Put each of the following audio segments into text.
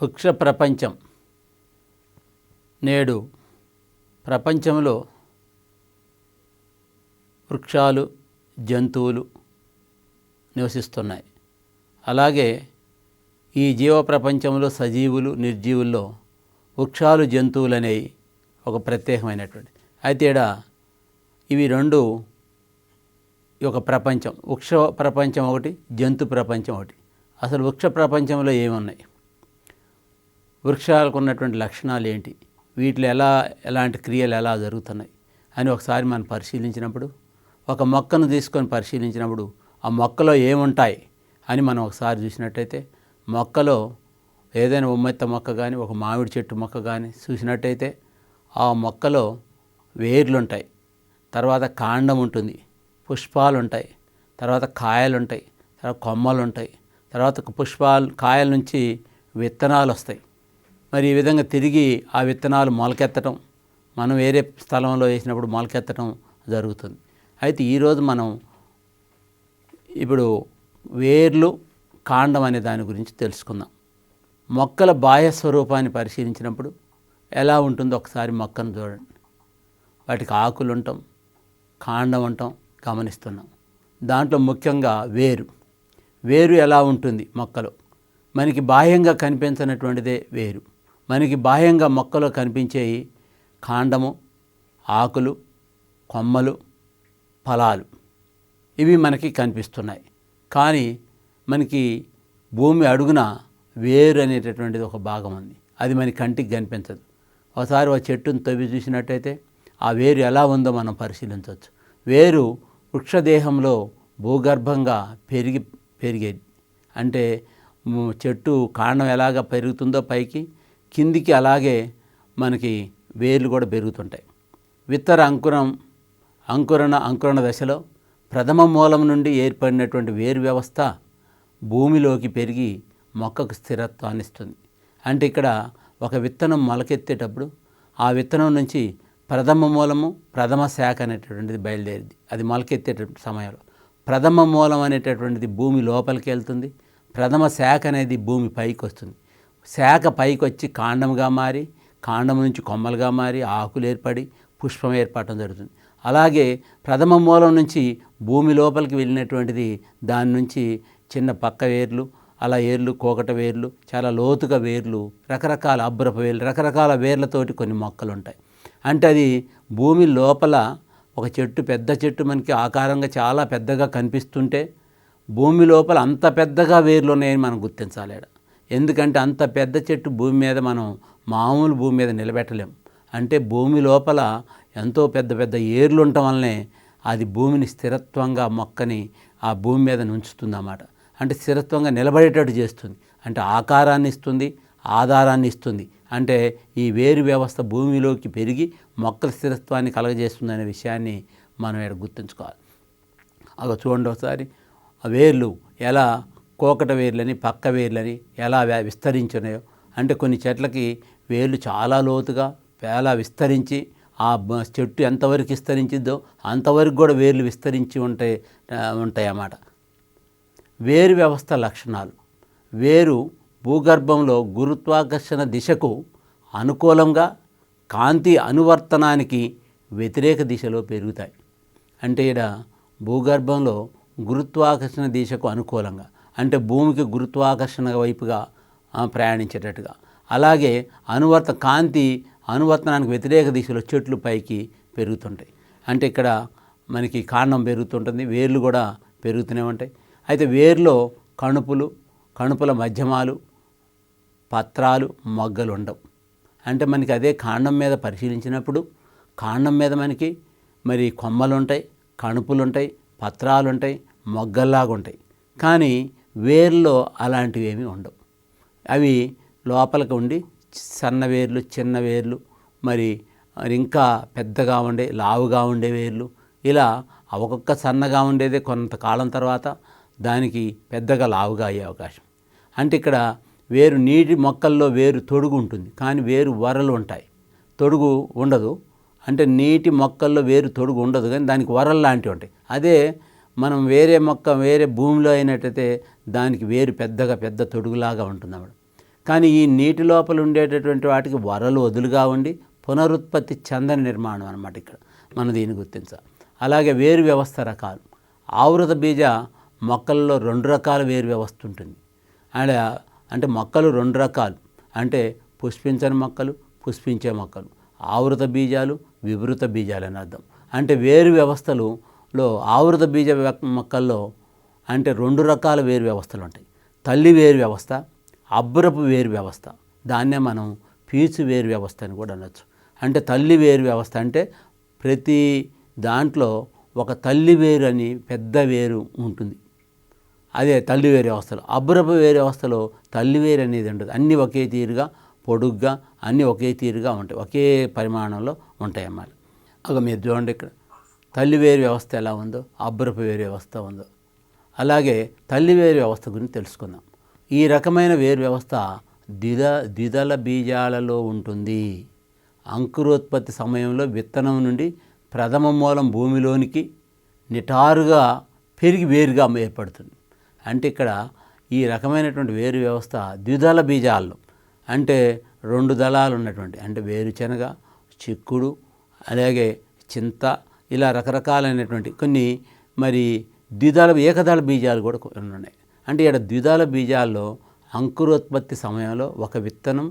వృక్ష ప్రపంచం నేడు ప్రపంచంలో వృక్షాలు జంతువులు నివసిస్తున్నాయి. అలాగే ఈ జీవ ప్రపంచంలో సజీవులు నిర్జీవుల్లో వృక్షాలు జంతువులు అనేవి ఒక ప్రత్యేకమైనటువంటి. అయితే ఇవి రెండు ఒక ప్రపంచం, వృక్ష ప్రపంచం ఒకటి, జంతు ప్రపంచం ఒకటి. అసలు వృక్ష ప్రపంచంలో ఏమున్నాయి, వృక్షాలకు ఉన్నటువంటి లక్షణాలు ఏంటి, వీటిలో ఎలాంటి క్రియలు ఎలా జరుగుతున్నాయి అని ఒకసారి మనం పరిశీలించినప్పుడు, ఒక మొక్కను తీసుకొని పరిశీలించినప్పుడు ఆ మొక్కలో ఏముంటాయి అని మనం ఒకసారి చూసినట్టయితే, మొక్కలో ఏదైనా ఉమ్మెత్త మొక్క కానీ ఒక మామిడి చెట్టు మొక్క కానీ చూసినట్టయితే ఆ మొక్కలో వేర్లు ఉంటాయి, తర్వాత కాండం ఉంటుంది, పుష్పాలు ఉంటాయి, తర్వాత కాయలు ఉంటాయి, తర్వాత కొమ్మలు ఉంటాయి, తర్వాత కాయల నుంచి విత్తనాలు వస్తాయి. మరి ఈ విధంగా తిరిగి ఆ విత్తనాలు మొలకెత్తడం, మనం వేరే స్థలంలో వేసినప్పుడు మొలకెత్తడం జరుగుతుంది. అయితే ఈరోజు మనం ఇప్పుడు వేర్లు కాండం అనే దాని గురించి తెలుసుకుందాం. మొక్కల బాహ్య స్వరూపాన్ని పరిశీలించినప్పుడు ఎలా ఉంటుందో ఒకసారి మొక్కను చూడండి. వాటికి ఆకులు ఉంటాం, కాండం ఉంటాం గమనిస్తున్నాం. దాంట్లో ముఖ్యంగా వేరు ఎలా ఉంటుంది మొక్కలో, మనకి బాహ్యంగా కనిపించినటువంటిదే వేరు. మనకి బాహ్యంగా మొక్కలో కనిపించేవి కాండము, ఆకులు, కొమ్మలు, ఫలాలు, ఇవి మనకి కనిపిస్తున్నాయి. కానీ మనకి భూమి అడుగున వేరు అనేటటువంటిది ఒక భాగం ఉంది, అది మన కంటికి కనిపించదు. ఒకసారి ఒక చెట్టును తవ్వి చూసినట్టయితే ఆ వేరు ఎలా ఉందో మనం పరిశీలించవచ్చు. వేరు వృక్షదేహంలో భూగర్భంగా పెరిగేది. అంటే చెట్టు కాండం ఎలాగ పెరుగుతుందో పైకి కిందికి అలాగే మనకి వేర్లు కూడా పెరుగుతుంటాయి. విత్తర అంకురణ దశలో ప్రథమ మూలం నుండి ఏర్పడినటువంటి వేరు వ్యవస్థ భూమిలోకి పెరిగి మొక్కకు స్థిరత్వాన్ని ఇస్తుంది. అంటే ఇక్కడ ఒక విత్తనం మొలకెత్తేటప్పుడు ఆ విత్తనం నుంచి ప్రథమ మూలము, ప్రథమ శాఖ అనేటటువంటిది బయలుదేరింది. అది మొలకెత్తేటటువంటి సమయంలో ప్రథమ మూలం అనేటటువంటిది భూమి లోపలికి వెళ్తుంది, ప్రథమ శాఖ అనేది భూమి పైకి వస్తుంది. శాఖ పైకి వచ్చి కాండంగా మారి, కాండం నుంచి కొమ్మలుగా మారి, ఆకులు ఏర్పడి పుష్పం ఏర్పడటం జరుగుతుంది. అలాగే ప్రథమ మూలం నుంచి భూమి లోపలికి వెళ్ళినటువంటిది దాని నుంచి చిన్న పక్క వేర్లు, అలా ఏర్లు, కోకట వేర్లు, చాలా లోతుగా వేర్లు, రకరకాల అబ్బరపు వేర్లు, రకరకాల వేర్లతోటి కొన్ని మొక్కలు ఉంటాయి. అంటే అది భూమి లోపల ఒక చెట్టు, పెద్ద చెట్టు మనకి ఆకారంగా చాలా పెద్దగా కనిపిస్తుంటే భూమి లోపల అంత పెద్దగా వేర్లు ఉన్నాయని మనం గుర్తించాలి. ఎందుకంటే అంత పెద్ద చెట్టు భూమి మీద మనం మామూలు భూమి మీద నిలబెట్టలేం. అంటే భూమి లోపల ఎంతో పెద్ద పెద్ద ఏర్లు ఉండటం వల్లనే అది భూమిని స్థిరత్వంగా మొక్కని ఆ భూమి మీద ఉంచుతుంది అన్నమాట. అంటే స్థిరత్వంగా నిలబడేటట్టు చేస్తుంది, అంటే ఆకారాన్ని ఇస్తుంది, ఆధారాన్ని ఇస్తుంది. అంటే ఈ వేరు వ్యవస్థ భూమిలోకి పెరిగి మొక్కల స్థిరత్వాన్ని కలగజేస్తుంది అనే విషయాన్ని మనం ఇక్కడ గుర్తుంచుకోవాలి. అలా చూడండి ఒకసారి ఆ వేర్లు ఎలా కోకట వేర్లని, పక్క వేర్లని ఎలా విస్తరించినాయో. అంటే కొన్ని చెట్లకి వేర్లు చాలా లోతుగా చాలా విస్తరించి ఆ చెట్టు ఎంతవరకు విస్తరించిద్దో అంతవరకు కూడా వేర్లు విస్తరించి ఉంటాయి అన్నమాట. వేరు వ్యవస్థ లక్షణాలు. వేరు భూగర్భంలో గురుత్వాకర్షణ దిశకు అనుకూలంగా కాంతి అనువర్తనానికి వ్యతిరేక దిశలో పెరుగుతాయి. అంటే ఇక్కడ భూగర్భంలో గురుత్వాకర్షణ దిశకు అనుకూలంగా, అంటే భూమికి గురుత్వాకర్షణ వైపుగా ప్రయాణించేటట్టుగా, అలాగే కాంతి అనువర్తనానికి వ్యతిరేక దిశలో చెట్లు పైకి పెరుగుతుంటాయి. అంటే ఇక్కడ మనకి కాండం పెరుగుతుంటుంది, వేర్లు కూడా పెరుగుతూనే ఉంటాయి. అయితే వేర్లో కణుపుల మధ్యమాలు, పత్రాలు, మొగ్గలు ఉండవు. అంటే మనకి అదే కాండం మీద పరిశీలించినప్పుడు కాండం మీద మనకి మరి కొమ్మలు ఉంటాయి, కణుపులు ఉంటాయి, పత్రాలు ఉంటాయి, మొగ్గల్లాగా ఉంటాయి. కానీ వేర్లో అలాంటివి ఏమీ ఉండవు. అవి లోపలికి ఉండి సన్న వేర్లు, చిన్న వేర్లు, మరి ఇంకా పెద్దగా ఉండే లావుగా ఉండే వేర్లు, ఇలా ఒక్కొక్క సన్నగా ఉండేదే కొంతకాలం తర్వాత దానికి పెద్దగా లావుగా అయ్యే అవకాశం. అంటే ఇక్కడ వేరు నీటి మొక్కల్లో వేరు తొడుగు ఉంటుంది, కానీ వేరు వరలు ఉంటాయి, తొడుగు ఉండదు. అంటే నీటి మొక్కల్లో వేరు తొడుగు ఉండదు, కానీ దానికి వరలు లాంటివి ఉంటాయి. అదే మనం వేరే మొక్క వేరే భూమిలో అయినట్టయితే దానికి వేరు పెద్ద తొడుగులాగా ఉంటుంది అన్నమాట. కానీ ఈ నీటి లోపల ఉండేటటువంటి వాటికి వరలు వదులుగా ఉండి పునరుత్పత్తి చెందని నిర్మాణం అన్నమాట ఇక్కడ మనం దీన్ని గుర్తించాలి. అలాగే వేరు వ్యవస్థ రకాలు. ఆవృత బీజ మొక్కల్లో 2 రకాల వేరు వ్యవస్థ ఉంటుంది. అంటే మొక్కలు 2 రకాలు, అంటే పుష్పించని మొక్కలు, పుష్పించే మొక్కలు. ఆవృత బీజాలు, వివృత బీజాలు అని అర్థం. అంటే వేరు వ్యవస్థలో ఆవృత బీజ మొక్కల్లో అంటే 2 రకాల వేరు వ్యవస్థలు ఉంటాయి. తల్లి వేరు వ్యవస్థ, అబ్బురపు వేరు వ్యవస్థ. దాన్నే మనం పీచు వేరు వ్యవస్థ అని కూడా అనొచ్చు. అంటే తల్లి వేరు వ్యవస్థ అంటే ప్రతి దాంట్లో ఒక తల్లి వేరు అని పెద్ద వేరు ఉంటుంది, అదే తల్లి వేరు వ్యవస్థలో. అబ్బురపు వేరు వ్యవస్థలో తల్లి వేరు అనేది ఉండదు. అన్నీ ఒకే తీరుగా పొడుగ్గా అన్నీ ఒకే తీరుగా ఉంటాయి, ఒకే పరిమాణంలో ఉంటాయి అన్నమాట. మీరు చూడండి ఇక్కడ తల్లి వేరు వ్యవస్థ ఎలా ఉందో, అబ్బురపు వేరు వ్యవస్థ ఉందో. అలాగే తల్లి వేరు వ్యవస్థ గురించి తెలుసుకుందాం. ఈ రకమైన వేరు వ్యవస్థ ద్విదళ బీజాలలో ఉంటుంది. అంకురోత్పత్తి సమయంలో విత్తనం నుండి ప్రథమ మూలం భూమిలోనికి నిటారుగా పెరిగి వేరుగా ఏర్పడుతుంది. అంటే ఇక్కడ ఈ రకమైనటువంటి వేరు వ్యవస్థ ద్విదళ బీజాల్లో, అంటే 2 దళాలు ఉన్నటువంటి, అంటే వేరుశనగ, చిక్కుడు, అలాగే చింత, ఇలా రకరకాలైనటువంటి కొన్ని మరి ఏకదళ బీజాలు కూడా ఉన్నాయి. అంటే ఇక్కడ ద్విదళ బీజాల్లో అంకురోత్పత్తి సమయంలో ఒక విత్తనం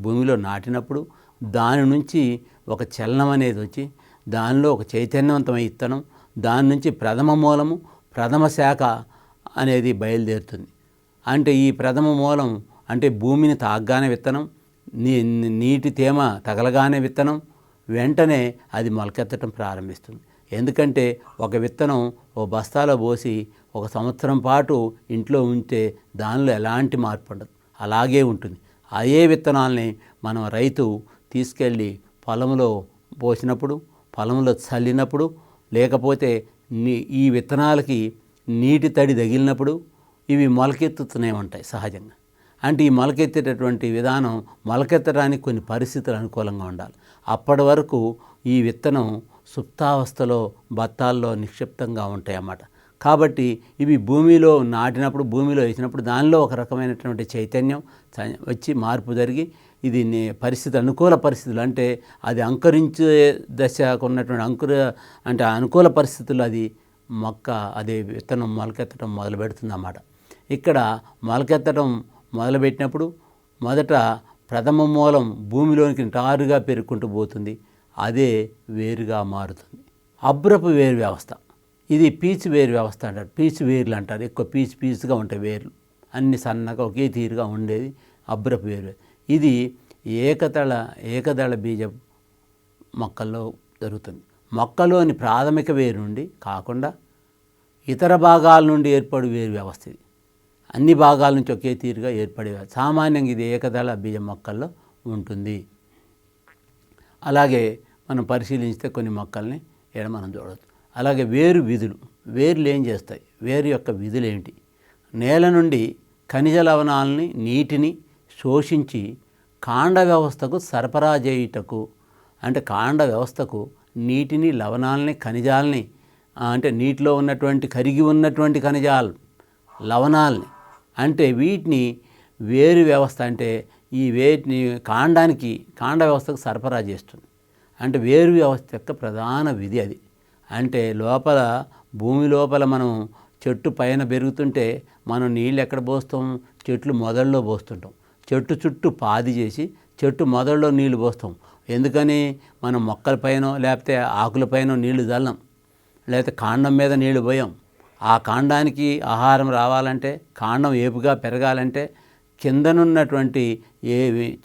భూమిలో నాటినప్పుడు దాని నుంచి ఒక చలనం అనేది వచ్చి దానిలో ఒక చైతన్యవంతమైన విత్తనం, దాని నుంచి ప్రథమ మూలము, ప్రథమ శాఖ అనేది బయలుదేరుతుంది. అంటే ఈ ప్రథమ మూలం అంటే భూమిని తాగ్గానే విత్తనం, నీటి తేమ తగలగానే విత్తనం, వెంటనే అది మొలకెత్తడం ప్రారంభిస్తుంది. ఎందుకంటే ఒక విత్తనం ఓ బస్తాలో పోసి 1 సంవత్సరం పాటు ఇంట్లో ఉంటే దానిలో ఎలాంటి మార్పు ఉండదు, అలాగే ఉంటుంది. అదే విత్తనాలని మనం రైతు తీసుకెళ్ళి పొలంలో పోసినప్పుడు, పొలంలో చల్లినప్పుడు, లేకపోతే ఈ విత్తనాలకి నీటి తడి తగిలినప్పుడు ఇవి మొలకెత్తుతూనే ఉంటాయి సహజంగా. అంటే ఈ మొలకెత్తేటటువంటి విధానం మొలకెత్తడానికి కొన్ని పరిస్థితులు అనుకూలంగా ఉండాలి. అప్పటి వరకు ఈ విత్తనం సుప్తావస్థలో బత్తాల్లో నిక్షిప్తంగా ఉంటాయి అన్నమాట. కాబట్టి ఇవి భూమిలో నాటినప్పుడు, భూమిలో వేసినప్పుడు దానిలో ఒక రకమైనటువంటి చైతన్యం వచ్చి మార్పు జరిగి ఇది అనుకూల పరిస్థితులు, అంటే అది అంకురించే దశకు ఉన్నటువంటి అంటే అనుకూల పరిస్థితులు అది మొక్క అదే విత్తనం మొలకెత్తడం మొదలు పెడుతుంది అన్నమాట. ఇక్కడ మొలకెత్తడం మొదలుపెట్టినప్పుడు మొదట ప్రథమ మూలం భూమిలోనికి నిటారుగా పెరుగుకుంటూ పోతుంది, అదే వేరుగా మారుతుంది. అబ్బురపు వేరు వ్యవస్థ, ఇది పీచు వేరు వ్యవస్థ అంటారు. పీచు వేర్లు అంటారు. ఎక్కువ పీచుగా ఉంటాయి వేర్లు, అన్ని సన్నగా ఒకే తీరుగా ఉండేది అబ్బురపు వేరు. ఇది ఏకదళ బీజ మొక్కల్లో జరుగుతుంది. మొక్కలోని ప్రాథమిక వేరు నుండి కాకుండా ఇతర భాగాల నుండి ఏర్పడు వేరు వ్యవస్థ ఇది. అన్ని భాగాల నుంచి ఒకే తీరుగా ఏర్పడే సామాన్యంగా ఇది ఏకదళ బీజ మొక్కల్లో ఉంటుంది. అలాగే మనం పరిశీలించితే కొన్ని మొక్కల్ని మనం చూడవచ్చు. అలాగే వేర్లు ఏం చేస్తాయి, వేరు యొక్క విధులు ఏంటి? నేల నుండి ఖనిజ లవణాలని, నీటిని శోషించి కాండ వ్యవస్థకు సరఫరా చేయుటకు, అంటే కాండ వ్యవస్థకు నీటిని, లవణాలని, ఖనిజాలని, అంటే నీటిలో ఉన్నటువంటి కరిగి ఉన్నటువంటి ఖనిజాలు, లవణాలని, అంటే వీటిని వేరు వ్యవస్థ, అంటే ఈ వేటిని కాండ వ్యవస్థకు సరఫరా చేస్తుంది. అంటే వేరు వ్యవస్థ యొక్క ప్రధాన విధి అది. అంటే భూమి లోపల మనం చెట్టు పైన పెరుగుతుంటే మనం నీళ్ళు ఎక్కడ పోస్తాం? చెట్లు మొదల్లో పోస్తుంటాం. చెట్టు చుట్టూ పాది చేసి చెట్టు మొదల్లో నీళ్లు పోస్తాం. ఎందుకని? మనం మొక్కలపైనో లేకపోతే ఆకులపైనో నీళ్లు చల్లం, లేకపోతే కాండం మీద నీళ్లు పోయాం. ఆ కాండానికి ఆహారం రావాలంటే, కాండం ఏపుగా పెరగాలంటే కిందనున్నటువంటి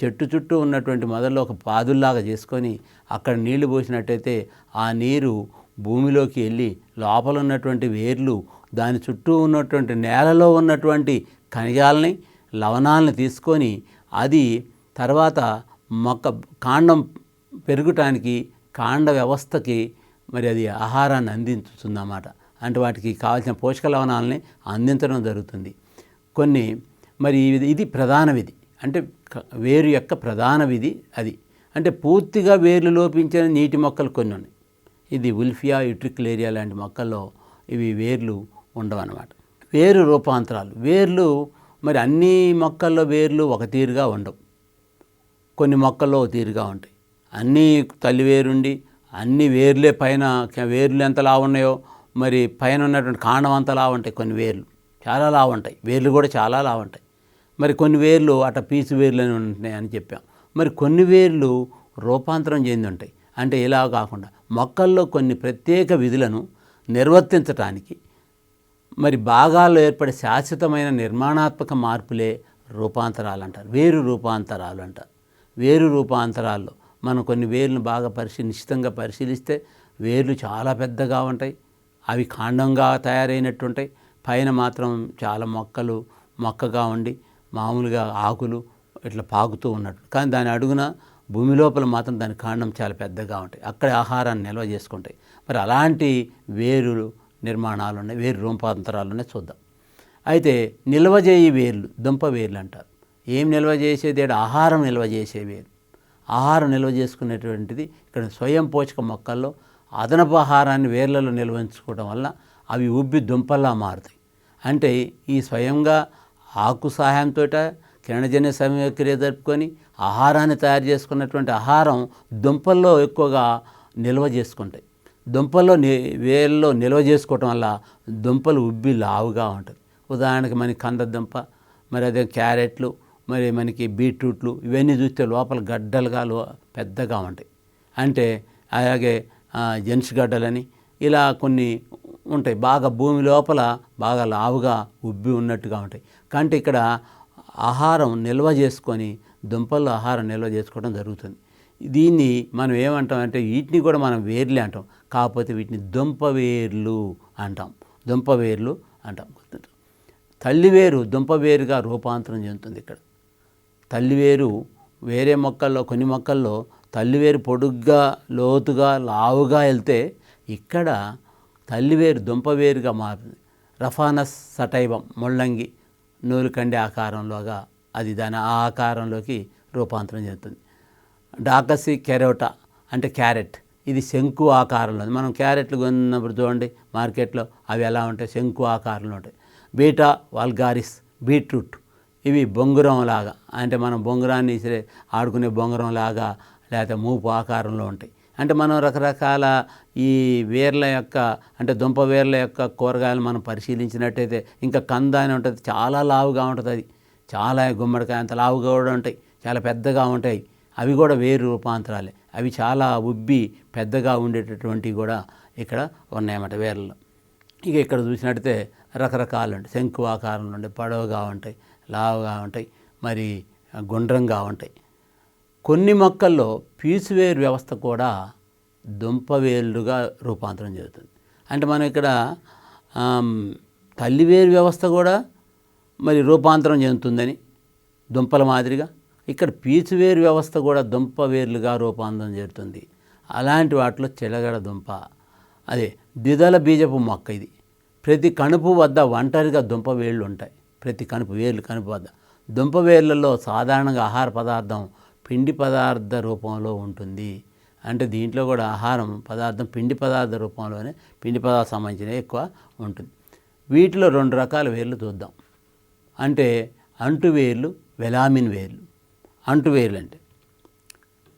చెట్టు చుట్టూ ఉన్నటువంటి మొదల్లో ఒక పాదుల్లాగా చేసుకొని అక్కడ నీళ్లు పోసినట్టయితే ఆ నీరు భూమిలోకి వెళ్ళి లోపల ఉన్నటువంటి వేర్లు దాని చుట్టూ ఉన్నటువంటి నేలలో ఉన్నటువంటి ఖనిజాలని, లవణాలని తీసుకొని అది తర్వాత కాండం పెరుగుటానికి, కాండ వ్యవస్థకి మరి అది ఆహారాన్ని అందించుతుందన్నమాట. అంటే వాటికి కావాల్సిన పోషక లవణాలని అందించడం జరుగుతుంది. మరి ఇది ప్రధాన విధి, అంటే వేరు యొక్క ప్రధాన విధి అది. అంటే పూర్తిగా వేర్లు లోపించిన నీటి మొక్కలు కొన్ని ఉన్నాయి. ఇది ఉల్ఫియా, యుట్రిక్లేరియా లాంటి మొక్కల్లో ఇవి వేర్లు ఉండవన్నమాట. వేరు రూపాంతరాలు, వేర్లు మరి అన్ని మొక్కల్లో వేర్లు ఒక తీరుగా ఉండవు, కొన్ని మొక్కల్లో ఒక తీరుగా ఉంటాయి. అన్నీ తల్లి వేరుండి అన్ని వేర్లే పైన వేర్లు ఎంత లావు ఉన్నాయో మరి పైన ఉన్నటువంటి కాండం అంత లావు ఉంటాయి. కొన్ని వేర్లు చాలా లావు ఉంటాయి, వేర్లు కూడా చాలా లావు ఉంటాయి. మరి కొన్ని వేర్లు పీచు వేర్లు అని ఉంటున్నాయి అని చెప్పాం. మరి కొన్ని వేర్లు రూపాంతరం చెంది ఉంటాయి. అంటే ఇలా కాకుండా మొక్కల్లో కొన్ని ప్రత్యేక విధులను నిర్వర్తించటానికి మరి భాగాల్లో ఏర్పడే శాశ్వతమైన నిర్మాణాత్మక మార్పులే రూపాంతరాలు అంటారు, వేరు రూపాంతరాలు అంటారు. వేరు రూపాంతరాల్లో మనం కొన్ని వేర్లను బాగా నిశ్చితంగా పరిశీలిస్తే వేర్లు చాలా పెద్దగా ఉంటాయి, అవి కాండంగా తయారైనట్టు ఉంటాయి. పైన మాత్రం చాలా మొక్కగా ఉండి మామూలుగా ఆకులు ఇట్లా పాకుతూ ఉన్నట్టు. కానీ దాని అడుగున భూమి లోపల మాత్రం దాని కాండం చాలా పెద్దగా ఉంటాయి, అక్కడ ఆహారాన్ని నిల్వ చేసుకుంటాయి. మరి అలాంటి వేరు నిర్మాణాలు ఉన్నాయి, వేరు రూపాంతరాలు ఉన్నాయి, చూద్దాం. అయితే నిల్వ చేయి వేర్లు దుంప వేర్లు అంటారు. ఏం నిల్వ చేసేది? ఆహారం నిల్వ చేసే వేరు. ఆహారం నిల్వ చేసుకునేటువంటిది ఇక్కడ స్వయం పోషక మొక్కల్లో అదనపు ఆహారాన్ని వేర్లలో నిల్వ ఉంచుకోవడం వల్ల అవి ఉబ్బి దుంపల్లా మారుతాయి. అంటే ఈ స్వయంగా ఆకు సహాయంతో కిరణజన్య సమయక్రియ జరుపుకొని ఆహారాన్ని తయారు చేసుకున్నటువంటి ఆహారం దుంపల్లో ఎక్కువగా నిల్వ చేసుకుంటాయి. దుంపల్లో వేర్లలో నిల్వ చేసుకోవటం వల్ల దుంపలు ఉబ్బి లావుగా ఉంటుంది. ఉదాహరణకి మనకి కందదుంప, మరి అదే క్యారెట్లు, మరి మనకి బీట్రూట్లు, ఇవన్నీ చూస్తే లోపల గడ్డలుగా పెద్దగా ఉంటాయి. అంటే అలాగే జెన్స్ గడ్డలని ఇలా కొన్ని ఉంటాయి, బాగా భూమి లోపల బాగా లావుగా ఉబ్బి ఉన్నట్టుగా ఉంటాయి. కాబట్టి ఇక్కడ ఆహారం నిల్వ చేసుకొని దుంపల్లో ఆహారం నిల్వ చేసుకోవడం జరుగుతుంది. దీన్ని మనం ఏమంటామంటే వీటిని కూడా మనం వేర్లే అంటాం, కాకపోతే వీటిని దుంప వేర్లు అంటాం. దుంప వేర్లు అంటాం. తల్లివేరు దుంప వేరుగా రూపాంతరం చెందుతుంది. ఇక్కడ తల్లివేరు వేరే మొక్కల్లో, కొన్ని మొక్కల్లో తల్లివేరు పొడుగ్గా లోతుగా లావుగా వెళ్తే ఇక్కడ తల్లివేరు దుంపవేరుగా మారుతుంది. రఫానస్ సటైవం ముళ్ళంగి నూలుకండి ఆకారంలోగా అది దాని ఆకారంలోకి రూపాంతరం చెందుతుంది. డాకసి కెరోటా అంటే క్యారెట్, ఇది శంకు ఆకారంలో. మనం క్యారెట్లు కొన్నప్పుడు చూడండి మార్కెట్లో, అవి ఎలా ఉంటాయి? శంకు ఆకారంలో ఉంటాయి. బీటా వాల్గారిస్ బీట్రూట్, ఇవి బొంగురం లాగా, అంటే మనం బొంగురాన్ని ఆడుకునే బొంగురం లాగా లేకపోతే మూపు ఆకారంలో ఉంటాయి. అంటే మనం రకరకాల ఈ వేర్ల యొక్క అంటే దుంప వేర్ల యొక్క కూరగాయలు మనం పరిశీలించినట్టయితే ఇంకా కంద అని ఉంటుంది, చాలా లావుగా ఉంటుంది. అది చాలా గుమ్మడికాయ అంత లావుగా కూడా ఉంటాయి, చాలా పెద్దగా ఉంటాయి. అవి కూడా వేరు రూపాంతరాలే. అవి చాలా ఉబ్బి పెద్దగా ఉండేటటువంటివి కూడా ఇక్కడ ఉన్నాయన్నమాట వేర్లలో. ఇక ఇక్కడ చూసినట్టయితే రకరకాలు ఉంటాయి, శంకు ఆకారంలో ఉంటాయి, పొడవుగా ఉంటాయి, లావుగా ఉంటాయి, మరి గుండ్రంగా ఉంటాయి. కొన్ని మొక్కల్లో పీచువేరు వ్యవస్థ కూడా దుంపవేర్లుగా రూపాంతరం చెందుతుంది. అంటే మనం ఇక్కడ తల్లివేరు వ్యవస్థ కూడా మరి రూపాంతరం చెందుతుందని దుంపల మాదిరిగా, ఇక్కడ పీచువేరు వ్యవస్థ కూడా దుంపవేర్లుగా రూపాంతరం చెందుతుంది. అలాంటి వాటిలో చిలగడ దుంప, అదే ద్విదళ బీజపు మొక్క. ఇది ప్రతి కణుపు వద్ద ఒంటరిగా దుంప వేళ్ళు ఉంటాయి. ప్రతి కణుపు వద్ద దుంప వేర్లలో సాధారణంగా ఆహార పదార్థం పిండి పదార్థ రూపంలో ఉంటుంది. అంటే దీంట్లో కూడా ఆహారం పదార్థం పిండి పదార్థ రూపంలోనే, పిండి పదార్థం సంబంధించినవి ఎక్కువ ఉంటుంది. వీటిలో 2 రకాల వేర్లు చూద్దాం. అంటే అంటువేర్లు, వెలామిన్ వేర్లు. అంటువేర్లు అంటే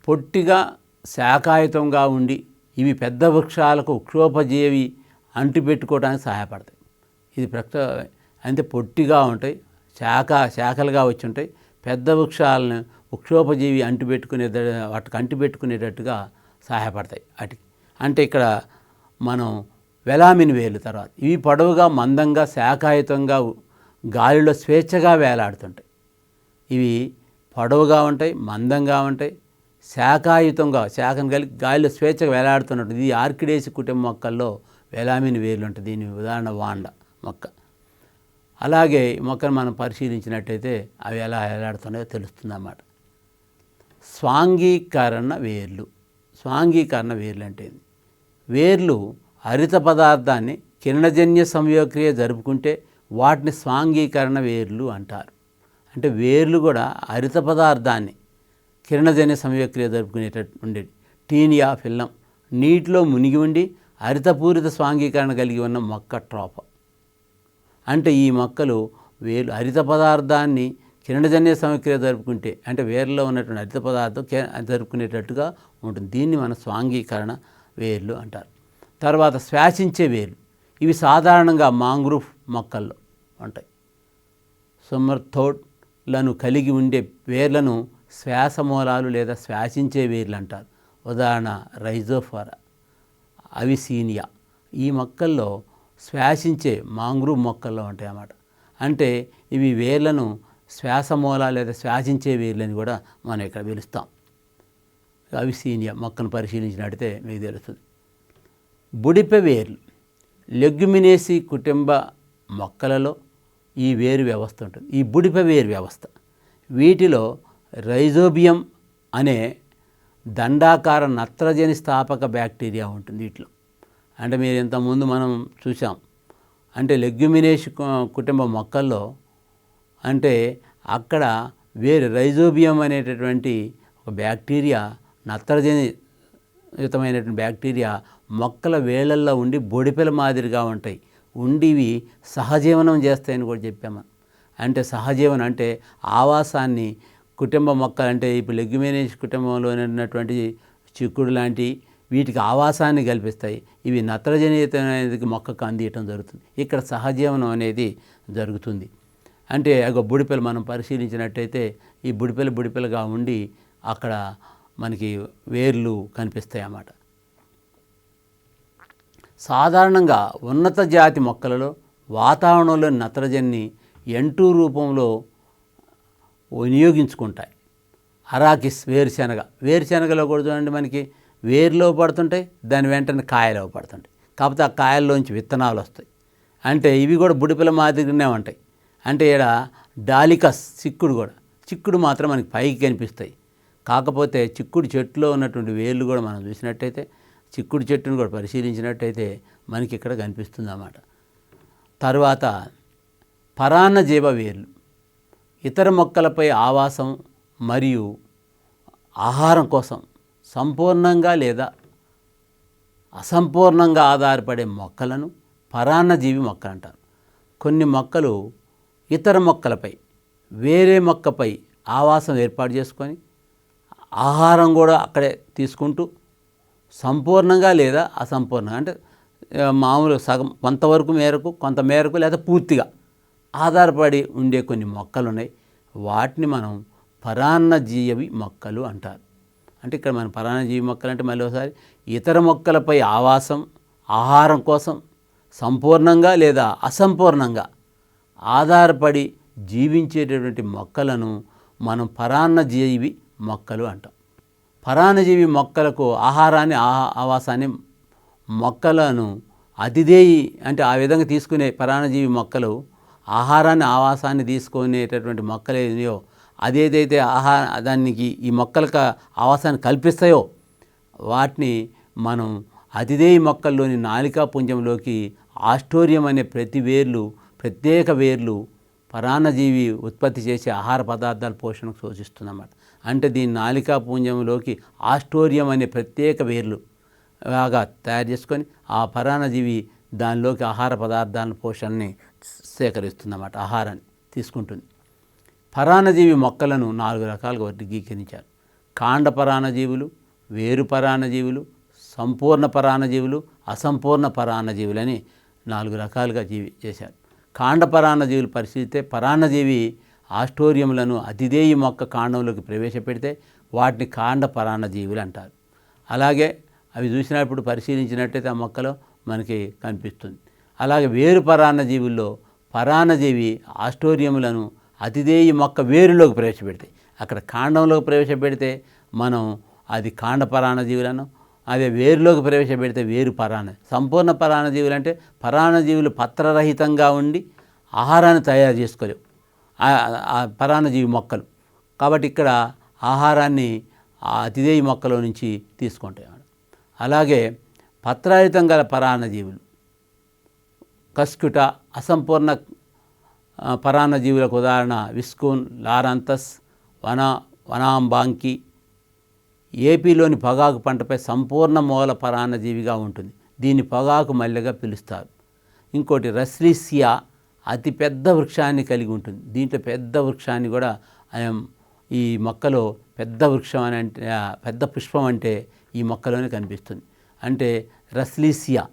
పొట్టిగా శాఖాయుతంగా ఉండి ఇవి పెద్ద వృక్షాలకు వృక్షోపజీవి అంటిపెట్టుకోవడానికి సహాయపడతాయి. ఇది అంటే పొట్టిగా ఉంటాయి, శాఖలుగా వచ్చి ఉంటాయి, పెద్ద వృక్షాలను వృక్షోపజీవి వాటికి అంటిపెట్టుకునేటట్టుగా సహాయపడతాయి వాటికి. అంటే ఇక్కడ మనం వెలామిన్ వేర్లు తర్వాత ఇవి పొడవుగా మందంగా శాఖాయుతంగా గాలిలో స్వేచ్ఛగా వేలాడుతుంటాయి. ఇవి పొడవుగా ఉంటాయి, మందంగా ఉంటాయి, శాఖాయుతంగా శాఖను కలిగి గాలిలో స్వేచ్ఛగా వేలాడుతున్నట్టు. ఇది ఆర్కిడేసి కుటుంబ మొక్కల్లో వెలామిన్ వేర్లు ఉంటుంది. దీని ఉదాహరణ వాండ మొక్క. అలాగే ఈ మొక్కను మనం పరిశీలించినట్టయితే అవి ఎలా వేలాడుతున్నాయో తెలుస్తుంది అన్నమాట. స్వాంగీకరణ వేర్లు. స్వాంగీకరణ వేర్లు అంటే వేర్లు హరిత పదార్థాన్ని కిరణజన్య సంయోగక్రియ జరుపుకుంటే వాటిని స్వాంగీకరణ వేర్లు అంటారు. అంటే వేర్లు కూడా హరిత పదార్థాన్ని కిరణజన్య సంయోగక్రియ జరుపుకునేటట్టు ఉండేది. టీనియా ఫిల్లం నీటిలో మునిగి ఉండి హరితపూరిత స్వాంగీకరణ కలిగి ఉన్న మొక్క ట్రోప. అంటే ఈ మొక్కలు వేర్లు హరిత పదార్థాన్ని కిరణజన్య సమక్రియ జరుపుకుంటే అంటే వేర్లో ఉన్నటువంటి హరిత పదార్థం జరుపుకునేటట్టుగా ఉంటుంది. దీన్ని మన స్వాంగీకరణ వేర్లు అంటారు. తర్వాత శ్వాసించే వేర్లు, ఇవి సాధారణంగా మాంగ్రూవ్ మొక్కల్లో ఉంటాయి. సుమర్థోడ్లను కలిగి ఉండే వేర్లను శ్వాసమూలాలు లేదా శ్వాసించే వేర్లు అంటారు. ఉదాహరణ రైజోఫోరా, అవిసీనియా. ఈ మొక్కల్లో శ్వాసించే మాంగ్రూవ్ మొక్కల్లో ఉంటాయి అన్నమాట. అంటే ఇవి వేర్లను శ్వాసమూల లేదా శ్వాసించే వేర్లని కూడా మనం ఇక్కడ పిలుస్తాం. అవిసీనియా మొక్కను పరిశీలించినట్టయితే మీకు తెలుస్తుంది. బుడిపె వేర్లు, లెగ్యుమినేసి కుటుంబ మొక్కలలో ఈ వేరు వ్యవస్థ ఉంటుంది. ఈ బుడిపె వేరు వ్యవస్థ, వీటిలో రైజోబియం అనే దండాకార నత్రజని స్థాపక బ్యాక్టీరియా ఉంటుంది వీటిలో. అంటే మీరు ఇంతకుముందు మనం చూసాం, అంటే లెగ్యుమినేసి కుటుంబ మొక్కల్లో అంటే అక్కడ వేరు రైజోబియం అనేటటువంటి ఒక బ్యాక్టీరియా, నత్రజనియుతమైనటువంటి బ్యాక్టీరియా మొక్కల వేళ్ళల్లో ఉండి బొడిపెల మాదిరిగా ఉంటాయి. ఉండివి సహజీవనం చేస్తాయని కూడా చెప్పాము. అంటే సహజీవనం అంటే ఆవాసాన్ని కుటుంబ మొక్కలు, అంటే ఇప్పుడు లెగ్యుమినేసి కుటుంబంలో ఉన్నటువంటి చిక్కుడు లాంటి వీటికి ఆవాసాన్ని కల్పిస్తాయి. ఇవి నత్రజనియుత అనేది మొక్కకు అందియటం జరుగుతుంది. ఇక్కడ సహజీవనం అనేది జరుగుతుంది. అంటే ఒక బుడిపెలు మనం పరిశీలించినట్టయితే ఈ బుడిపెలుగా ఉండి అక్కడ మనకి వేర్లు కనిపిస్తాయి అన్నమాట. సాధారణంగా ఉన్నత జాతి మొక్కలలో వాతావరణంలో నత్రజనిని N2 రూపంలో వినియోగించుకుంటాయి. అరాకిస్ వేరుశనగలో కూడా చూడండి, మనకి వేరులో పడుతుంటాయి, దాని వెంటనే కాయలో పడుతుంటాయి. కాకపోతే ఆ కాయల్లోంచి విత్తనాలు వస్తాయి. అంటే ఇవి కూడా బుడిపెల మాదిరిగానే ఉంటాయి. అంటే ఇక్కడ డాలికస్ చిక్కుడు మాత్రం మనకి పైకి కనిపిస్తాయి. కాకపోతే చిక్కుడు చెట్టులో ఉన్నటువంటి వేర్లు కూడా మనం చూసినట్టయితే, చిక్కుడు చెట్టును కూడా పరిశీలించినట్టయితే మనకి ఇక్కడ కనిపిస్తుంది అన్నమాట. తర్వాత పరాన్నజీవ వేర్లు, ఇతర మొక్కలపై ఆవాసం మరియు ఆహారం కోసం సంపూర్ణంగా లేదా అసంపూర్ణంగా ఆధారపడే మొక్కలను పరాన్నజీవి మొక్కలు అంటారు. కొన్ని మొక్కలు ఇతర మొక్కలపై, వేరే మొక్కపై ఆవాసం ఏర్పాటు చేసుకొని ఆహారం కూడా అక్కడే తీసుకుంటూ సంపూర్ణంగా లేదా అసంపూర్ణంగా, అంటే మామూలు సగం కొంత మేరకు లేదా పూర్తిగా ఆధారపడి ఉండే కొన్ని మొక్కలు ఉన్నాయి. వాటిని మనం పరాన్నజీవి మొక్కలు అంటారు. అంటే ఇక్కడ మన పరాన్నజీవి మొక్కలు అంటే మళ్ళీ ఒకసారి ఇతర మొక్కలపై ఆవాసం, ఆహారం కోసం సంపూర్ణంగా లేదా అసంపూర్ణంగా ఆధారపడి జీవించేటటువంటి మొక్కలను మనం పరాన్నజీవి మొక్కలు అంటాం. పరాన్నజీవి మొక్కలకు ఆహారాన్ని, ఆవాసాన్ని మొక్కలను అతిథేయి అంటే ఆ విధంగా తీసుకునే పరాన్నజీవి మొక్కలు ఆహారాన్ని, ఆవాసాన్ని తీసుకునేటటువంటి మొక్కలు ఏదో అదేదైతే దానికి ఈ మొక్కలకు ఆవాసాన్ని కల్పిస్తాయో వాటిని మనం అతిథేయి మొక్కల్లోని నాలికా పుంజంలోకి ఆస్టోరియం అనే ప్రత్యేక వేర్లు పరాన్నజీవి ఉత్పత్తి చేసే ఆహార పదార్థాల పోషణకు సూచిస్తుందన్నమాట. అంటే దీని నాలికా పుంజంలోకి ఆస్టోరియం అనే ప్రత్యేక వేర్లు బాగా తయారు చేసుకొని ఆ పరాన్నజీవి దానిలోకి ఆహార పదార్థాల పోషణని సేకరిస్తుందన్నమాట, ఆహారాన్ని తీసుకుంటుంది. పరాన్నజీవి మొక్కలను 4 రకాలుగా వర్గీకరించారు. కాండ పరాన్నజీవులు, వేరు పరాన్నజీవులు, సంపూర్ణ పరాన్నజీవులు, అసంపూర్ణ పరాన్నజీవులని 4 రకాలుగా చేశారు. కాండ పరాన్నజీవులు పరిశీలిస్తే పరాన్నజీవి ఆస్టోరియంలను అతిథేయి మొక్క కాండంలోకి ప్రవేశపెడితే వాటిని కాండ పరాన్నజీవులు అంటారు. అలాగే అవి చూసినప్పుడు పరిశీలించినట్టయితే ఆ మొక్కలో మనకి కనిపిస్తుంది. అలాగే వేరు పరాన్నజీవుల్లో పరాన్నజీవి ఆస్టోరియంలను అతిథేయి మొక్క వేరులోకి ప్రవేశపెడతాయి. అక్కడ కాండంలోకి ప్రవేశపెడితే మనం అది కాండ పరాన్నజీవులను, అదే వేరులోకి ప్రవేశపెడితే వేరు సంపూర్ణ పరాన్నజీవులు అంటే పరాన్నజీవులు పత్రరహితంగా ఉండి ఆహారాన్ని తయారు చేసుకోలేవు ఆ పరాన్నజీవి మొక్కలు. కాబట్టి ఇక్కడ ఆహారాన్ని ఆ అతిథేయి మొక్కలో నుంచి తీసుకుంటాయి. అలాగే పత్రరహితం గల పరాన్నజీవులు కస్కుట, అసంపూర్ణ పరాన్నజీవులకు ఉదాహరణ విస్కూన్, లారంతస్, వనాంబాంకి. ఏపీలోని పొగాకు పంటపై సంపూర్ణ మూల పరాన్నజీవిగా ఉంటుంది. దీన్ని పొగాకు మల్లెగా పిలుస్తారు. ఇంకోటి రస్లీసియా అతిపెద్ద వృక్షాన్ని కలిగి ఉంటుంది. దీంట్లో పెద్ద వృక్షాన్ని కూడా ఈ మొక్కలో పెద్ద వృక్షం అని అంటే పెద్ద పుష్పం అంటే ఈ మొక్కలోనే కనిపిస్తుంది. అంటే రస్లీసియా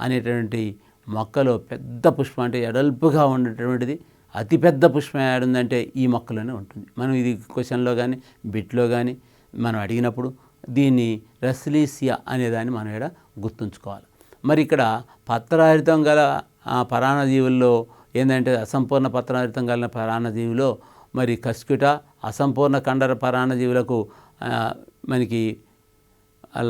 అనేటువంటి మొక్కలో పెద్ద పుష్పం అంటే ఎడల్పుగా ఉండేటువంటిది అతిపెద్ద పుష్పం ఏడుందంటే ఈ మొక్కలోనే ఉంటుంది. మనం ఇది క్వశ్చన్లో కానీ బిట్లో కానీ మనం అడిగినప్పుడు దీన్ని రస్లీసియా అనేదాన్ని మనం ఇక్కడ గుర్తుంచుకోవాలి. మరి ఇక్కడ పత్రహరితం గల పరాన్నజీవుల్లో ఏంటంటే అసంపూర్ణ పత్రహరితం గల పరాన్నజీవిలో మరి కస్క్యుటా, అసంపూర్ణ కండర పరాన్నజీవులకు మనకి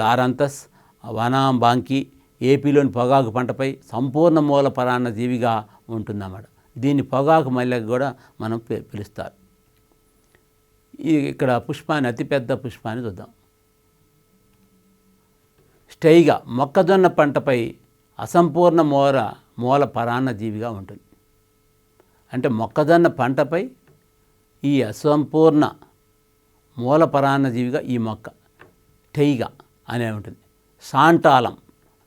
లారంతస్, వనాంబాంకి ఏపీలోని పొగాకు పంటపై సంపూర్ణ మూల పరాన్నజీవిగా ఉంటుందన్నమాట. దీన్ని పొగాకు మల్లెకు కూడా మనం పిలుస్తారు. ఇక్కడ పుష్పాన్ని అతిపెద్ద పుష్పాన్ని చూద్దాం. స్టైగా మొక్కజొన్న పంటపై అసంపూర్ణ మూల పరాన్నజీవిగా ఉంటుంది. అంటే మొక్కజొన్న పంటపై ఈ అసంపూర్ణ మూల పరాన్నజీవిగా ఈ మొక్క టైగా అనే ఉంటుంది. శాంటాలం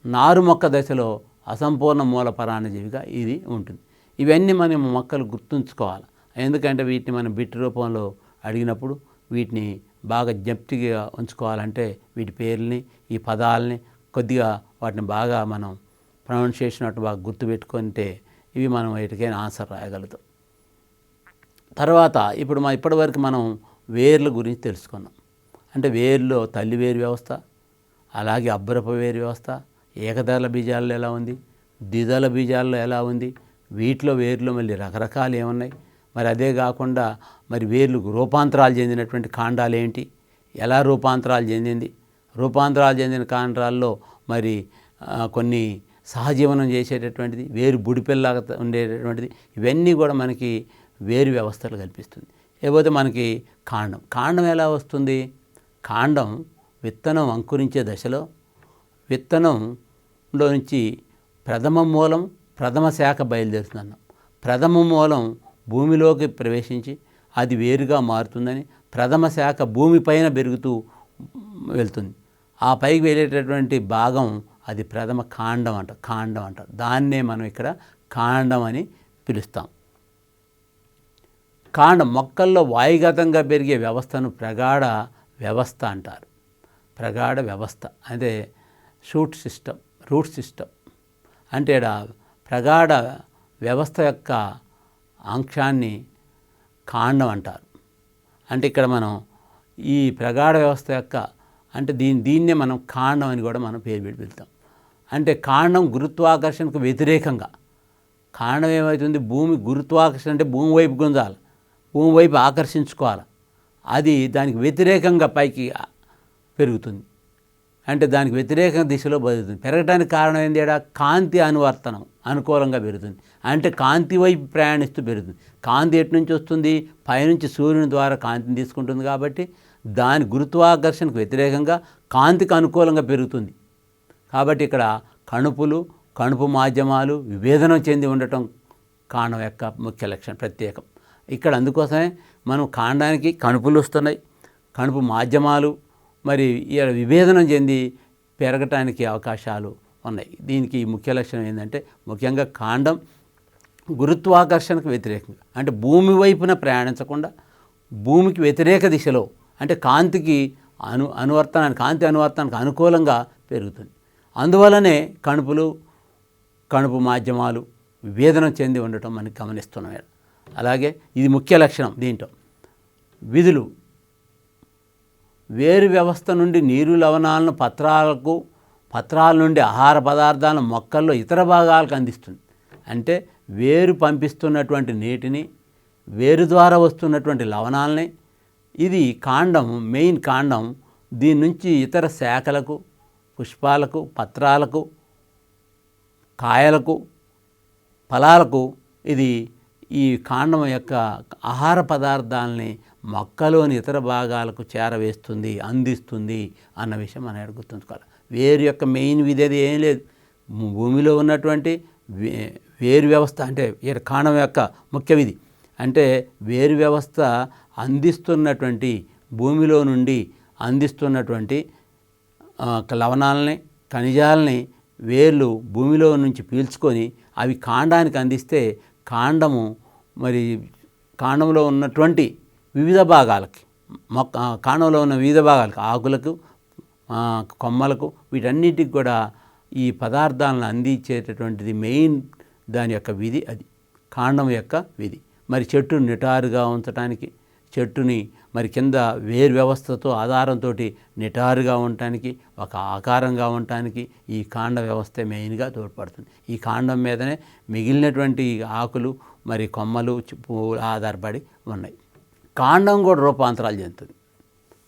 నారు మొక్క దశలో అసంపూర్ణ మూల పరాన్నజీవిగా ఇది ఉంటుంది. ఇవన్నీ మనం మొక్కలు గుర్తుంచుకోవాలి. ఎందుకంటే వీటిని మనం బిట్ రూపంలో అడిగినప్పుడు వీటిని బాగా జ్ఞప్తిగా ఉంచుకోవాలంటే వీటి పేర్లని ఈ పదాలని కొద్దిగా వాటిని బాగా మనం ప్రొనౌన్సియేషన్ అటు బాగా గుర్తుపెట్టుకుంటే ఇవి మనం వీటికైనా ఆన్సర్ రాయగలుగుతాం. తర్వాత ఇప్పటివరకు మనం వేర్ల గురించి తెలుసుకున్నాం. అంటే వేర్లో తల్లి వేరు వ్యవస్థ, అలాగే అబ్బరపు వేరు వ్యవస్థ, ఏకదళ బీజాల్లో ఎలా ఉంది, ద్విదళ బీజాల్లో ఎలా ఉంది, వీటిలో వేర్లు మళ్ళీ రకరకాలు ఏమున్నాయి, మరి అదే కాకుండా మరి వేర్లు రూపాంతరాలు చెందినటువంటి కాండాలు ఏంటి, ఎలా రూపాంతరాలు చెందింది, రూపాంతరాలు చెందిన కాండాల్లో మరి కొన్ని సహజీవనం చేసేటటువంటిది, వేరు బుడిపిల్లగా ఉండేటటువంటిది, ఇవన్నీ కూడా మనకి వేరు వ్యవస్థలు కల్పిస్తుంది. లేకపోతే మనకి కాండం ఎలా వస్తుంది, కాండం విత్తనం అంకురించే దశలో విత్తనంలో నుంచి ప్రథమ మూలం ప్రథమ శాఖ బయలుదేరుతుందన్నాం. ప్రథమ మూలం భూమిలోకి ప్రవేశించి అది వేరుగా మారుతుందని ప్రథమ శాఖ భూమిపైన పెరుగుతూ వెళ్తుంది. ఆ పైకి వెళ్ళేటటువంటి భాగం అది ప్రథమ కాండం అంటారు. దాన్నే మనం ఇక్కడ కాండం అని పిలుస్తాం. కాండం మొక్కల్లో వాయుగతంగా పెరిగే వ్యవస్థను ప్రగాఢ వ్యవస్థ అంటారు. ప్రగాఢ వ్యవస్థ అంటే రూట్ సిస్టమ్ అంటే ప్రగాఢ వ్యవస్థ యొక్క అంశాన్ని కాండం అంటారు. అంటే ఇక్కడ మనం ఈ ప్రగాఢ వ్యవస్థ యొక్క అంటే దీన్నే మనం కాండం అని కూడా మనం పేరు పెట్టి వెళ్తాం. అంటే కాండం గురుత్వాకర్షణకు వ్యతిరేకంగా, కాండం ఏమవుతుంది, భూమి గురుత్వాకర్షణ అంటే భూమి వైపు గుంజాలి, భూమి వైపు ఆకర్షించుకోవాలి, అది దానికి వ్యతిరేకంగా పైకి పెరుగుతుంది. అంటే దానికి వ్యతిరేక దిశలో బతుకుతుంది. పెరగడానికి కారణం ఏంటి, కాంతి అనువర్తనం అనుకూలంగా పెరుగుతుంది. అంటే కాంతి వైపు ప్రయాణిస్తూ పెరుగుతుంది. కాంతి ఎటు నుంచి వస్తుంది, పైనుంచి సూర్యుని ద్వారా కాంతిని తీసుకుంటుంది. కాబట్టి దాని గురుత్వాకర్షణకు వ్యతిరేకంగా కాంతికి అనుకూలంగా పెరుగుతుంది. కాబట్టి ఇక్కడ కణుపు మాధ్యమాలు విభేదనం చెంది ఉండటం కాండం యొక్క ముఖ్య లక్షణం, ప్రత్యేకం. ఇక్కడ అందుకోసమే మనం కాండానికి కణుపులు వస్తున్నాయి, కణుపు మాధ్యమాలు మరి విభేదనం చెంది పెరగటానికి అవకాశాలు ఉన్నాయి. దీనికి ముఖ్య లక్షణం ఏంటంటే ముఖ్యంగా కాండం గురుత్వాకర్షణకు వ్యతిరేకంగా అంటే భూమి వైపున ప్రయాణించకుండా భూమికి వ్యతిరేక దిశలో అంటే కాంతి అనువర్తనానికి అనుకూలంగా పెరుగుతుంది. అందువలనే కణుపు మాధ్యమాలు విభేదనం చెంది ఉండటం మనం గమనిస్తున్నాం. అలాగే ఇది ముఖ్య లక్షణం. దీంట్లో విధులు వేరు వ్యవస్థ నుండి నీరు లవణాలను పత్రాల నుండి ఆహార పదార్థాలను మొక్కల్లో ఇతర భాగాలకు అందిస్తుంది. అంటే వేరు పంపిస్తున్నటువంటి నీటిని, వేరు ద్వారా వస్తున్నటువంటి లవణాలని, ఇది కాండం, మెయిన్ కాండం, దీని నుంచి ఇతర శాఖలకు, పుష్పాలకు, పత్రాలకు, కాయలకు, ఫలాలకు ఇది ఈ కాండం యొక్క ఆహార పదార్థాలని మొక్కలోని ఇతర భాగాలకు చేరవేస్తుంది, అందిస్తుంది అన్న విషయం మనం గుర్తుంచుకోవాలి. వేరు యొక్క మెయిన్ విధి ఏం లేదు. భూమిలో ఉన్నటువంటి వేరు వ్యవస్థ అంటే కాండం యొక్క ముఖ్య విధి అంటే వేరు వ్యవస్థ అందిస్తున్నటువంటి భూమిలో నుండి అందిస్తున్నటువంటి లవణాలని, ఖనిజాలని వేర్లు భూమిలో నుంచి పీల్చుకొని అవి కాండానికి అందిస్తే కాండము మరి కాండంలో ఉన్నటువంటి వివిధ భాగాలకి కాండంలో ఉన్న వివిధ భాగాలకి ఆకులకు కొమ్మలకు వీటన్నిటికి కూడా ఈ పదార్థాలను అందించేటటువంటిది మెయిన్ దాని యొక్క విధి. అది కాండం యొక్క విధి. మరి చెట్టును నిటారుగా ఉంచడానికి, చెట్టుని మరి కింద వేరు వ్యవస్థతో ఆధారంతో నిటారుగా ఉండటానికి, ఒక ఆకారంగా ఉండటానికి ఈ కాండ వ్యవస్థ మెయిన్గా తోడ్పడుతుంది. ఈ కాండం మీదనే మిగిలినటువంటి ఆకులు మరి కొమ్మలు పువ్వులు ఆధారపడి ఉన్నాయి. కాండం కూడా రూపాంతరాలు చెందుతుంది.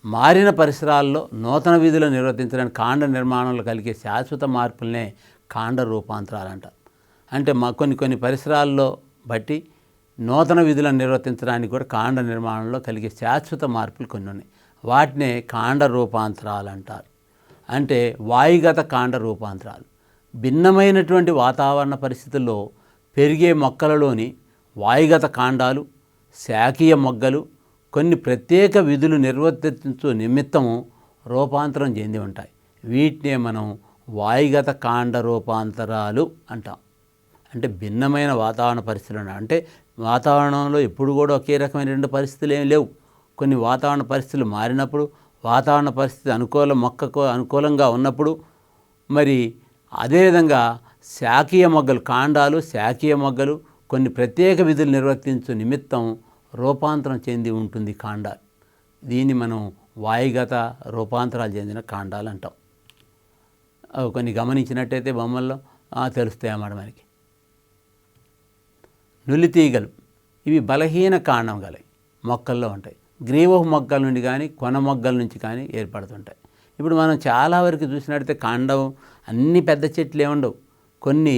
మారిన పరిసరాల్లో నూతన విధులు నిర్వర్తించడానికి కాండ నిర్మాణంలో కలిగే శాశ్వత మార్పులనే కాండ రూపాంతరాలు అంటారు. అంటే కొన్ని పరిసరాల్లో బట్టి నూతన విధులను నిర్వర్తించడానికి కూడా కాండ నిర్మాణంలో కలిగే శాశ్వత మార్పులు కొన్ని ఉన్నాయి. వాటినే కాండ రూపాంతరాలు అంటారు. అంటే వాయుగత కాండ రూపాంతరాలు భిన్నమైనటువంటి వాతావరణ పరిస్థితుల్లో పెరిగే మొక్కలలోని వాయుగత కాండాలు, శాఖీయ మొగ్గలు కొన్ని ప్రత్యేక విధులు నిర్వర్తించు నిమిత్తము రూపాంతరం చెంది ఉంటాయి. వీటినే మనం వాయుగత కాండ రూపాంతరాలు అంటాం. అంటే భిన్నమైన వాతావరణ పరిస్థితులు అంటే వాతావరణంలో ఎప్పుడు కూడా ఒకే రకమైనటువంటి పరిస్థితులు ఏమి లేవు. కొన్ని వాతావరణ పరిస్థితులు మారినప్పుడు, వాతావరణ పరిస్థితి మొక్కకు అనుకూలంగా ఉన్నప్పుడు మరి అదేవిధంగా శాఖీయ మొగ్గలు, కాండాలు శాఖీయ మొగ్గలు కొన్ని ప్రత్యేక విధులు నిర్వర్తించు నిమిత్తం రూపాంతరం చెంది ఉంటుంది కాండాలు. దీన్ని మనం వాయుగత రూపాంతరాలు చెందిన కాండాలు అంటాం. కొన్ని గమనించినట్టయితే బొమ్మల్లో తెలుస్తాయి అన్నమాట మనకి. నులితీగలు ఇవి బలహీన కాండం గలవి మొక్కల్లో ఉంటాయి. గ్రీవపు మొగ్గల నుండి కానీ కొన మొగ్గల నుంచి కానీ ఏర్పడుతుంటాయి. ఇప్పుడు మనం చాలా వరకు చూసినట్టయితే కాండం అన్ని పెద్ద చెట్లు ఏముండవు. కొన్ని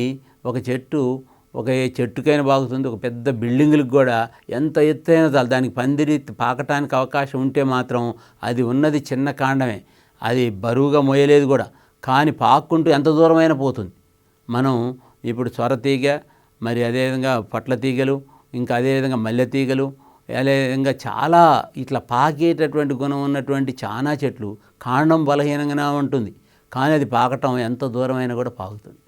ఒక చెట్టుకైనా బాగుతుంది, ఒక పెద్ద బిల్డింగులకు కూడా ఎంత ఎత్తైన దానికి పందిరి పాకటానికి అవకాశం ఉంటే మాత్రం అది ఉన్నది చిన్న కాండమే, అది బరువుగా మోయలేదు కూడా, కానీ పాక్కుంటూ ఎంత దూరమైనా పోతుంది. మనం ఇప్పుడు సొరతీగ, మరి అదేవిధంగా పొట్ల తీగలు, ఇంకా అదేవిధంగా మల్లె తీగలు, అదేవిధంగా చాలా ఇట్లా పాకేటటువంటి గుణం ఉన్నటువంటి చాలా చెట్లు కాండం బలహీనంగానే ఉంటుంది, కానీ అది పాకటం ఎంత దూరమైనా కూడా పాకుతుంది.